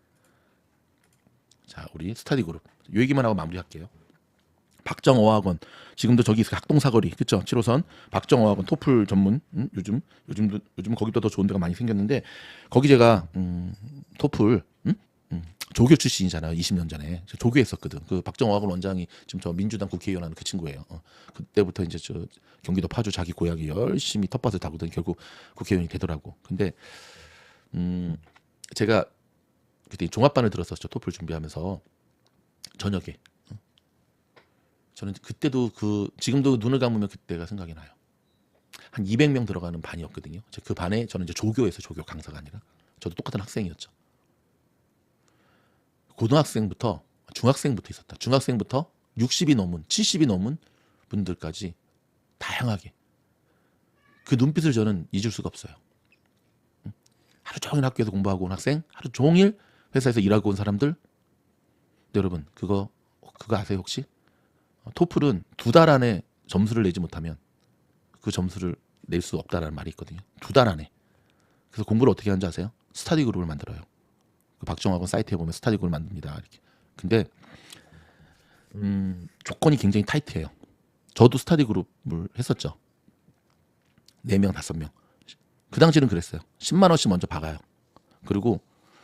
우리 스터디 그룹 이 얘기만 하고 마무리할게요. 박정어학원, 지금도 저기 있어요. 학동사거리, 그쵸? 7호선 박정어학원 토플 전문. 요즘 거기보다 더 좋은 데가 많이 생겼는데, 거기 제가 토플 조교 출신이잖아요. 20년 전에 조교했었거든. 그 박정어학원 원장이 지금 저 민주당 국회의원 하는 그 친구예요. 그때부터 이제 저 경기도 파주 자기 고향에 열심히 텃밭을 다구더니 결국 국회의원이 되더라고. 근데 제가 그때 종합반을 들었었죠. 토플 준비하면서 저녁에. 저는 그때도 지금도 눈을 감으면 그때가 생각이 나요. 한 200명 들어가는 반이었거든요. 그 반에 저는 이제 조교에서 조교 강사가 아니라 저도 똑같은 학생이었죠. 고등학생부터 중학생부터 있었다. 중학생부터 60이 넘은 70이 넘은 분들까지 다양하게 그 눈빛을 저는 잊을 수가 없어요. 하루 종일 학교에서 공부하고 온 학생, 하루 종일 회사에서 일하고 온 사람들. 근데 여러분 그거 아세요 혹시? 토플은 2달 안에 점수를 내지 못하면 그 점수를 낼 수 없다라는 말이 있거든요. 2달 안에. 그래서 공부를 어떻게 하는지 아세요? 스터디 그룹을 만들어요. 그 박정학원 사이트에 보면 스터디 그룹을 만듭니다. 이렇게. 근데 조건이 굉장히 타이트해요. 저도 스터디 그룹을 했었죠. 4명, 5명. 그 당시는 그랬어요. 10만 원씩 먼저 박아요. 그리고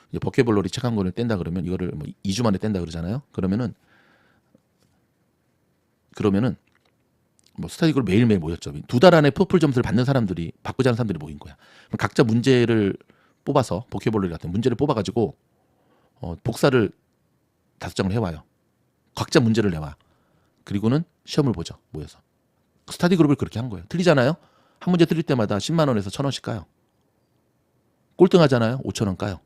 이제 버켓블러리 책 한 권을 뗀다 그러면 이거를 2주 만에 뗀다 그러잖아요. 그러면은 스터디 그룹 매일매일 모였죠. 2달 안에 토플 점수를 받는 사람들이, 바꾸지 않은 사람들이 모인 거야. 그럼 각자 문제를 뽑아서, 버켓블러리 같은 문제를 뽑아가지고 복사를 5장을 해와요. 각자 문제를 내와. 그리고는 시험을 보죠. 모여서. 스터디 그룹을 그렇게 한 거예요. 틀리잖아요. 한 문제 틀릴 때마다 10만 원에서 1,000원씩 까요. 꼴등하잖아요. 5,000원 까요.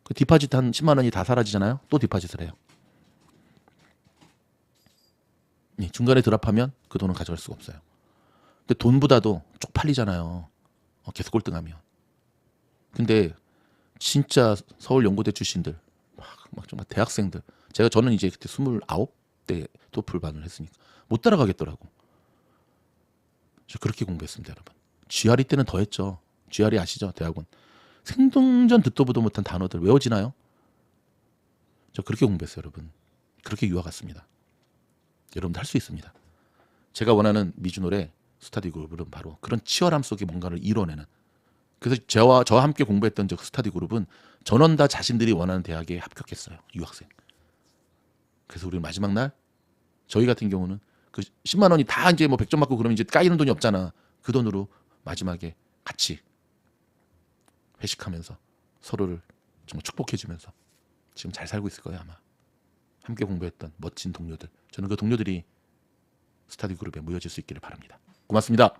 그 디파짓 한 10만 원이 다 사라지잖아요. 또 디파짓을 해요. 중간에 드랍하면 그 돈은 가져갈 수가 없어요. 근데 돈보다도 쪽팔리잖아요. 계속 꼴등하면. 근데 진짜 서울 연고대 출신들, 막 정말 대학생들, 저는 이제 그때 29대 토플반을 했으니까 못 따라가겠더라고. 저 그렇게 공부했습니다, 여러분. GRE 때는 더 했죠. GRE 아시죠? 대학원. 생동전 듣도 보도 못한 단어들 외워지나요? 저 그렇게 공부했어요, 여러분. 그렇게 유학 갔습니다. 여러분도 할 수 있습니다. 제가 원하는 미주노래 스터디 그룹은 바로 그런 치열함 속에 뭔가를 이뤄내는 그래서 저와 함께 공부했던 저 스터디 그룹은 전원 다 자신들이 원하는 대학에 합격했어요. 유학생. 그래서 우리 마지막 날 저희 같은 경우는 그 10만 원이 다 이제 뭐 100점 맞고 그러면 이제 까이는 돈이 없잖아. 그 돈으로 마지막에 같이 회식하면서 서로를 정말 축복해주면서 지금 잘 살고 있을 거예요 아마. 함께 공부했던 멋진 동료들. 저는 그 동료들이 스터디 그룹에 모여질 수 있기를 바랍니다. 고맙습니다.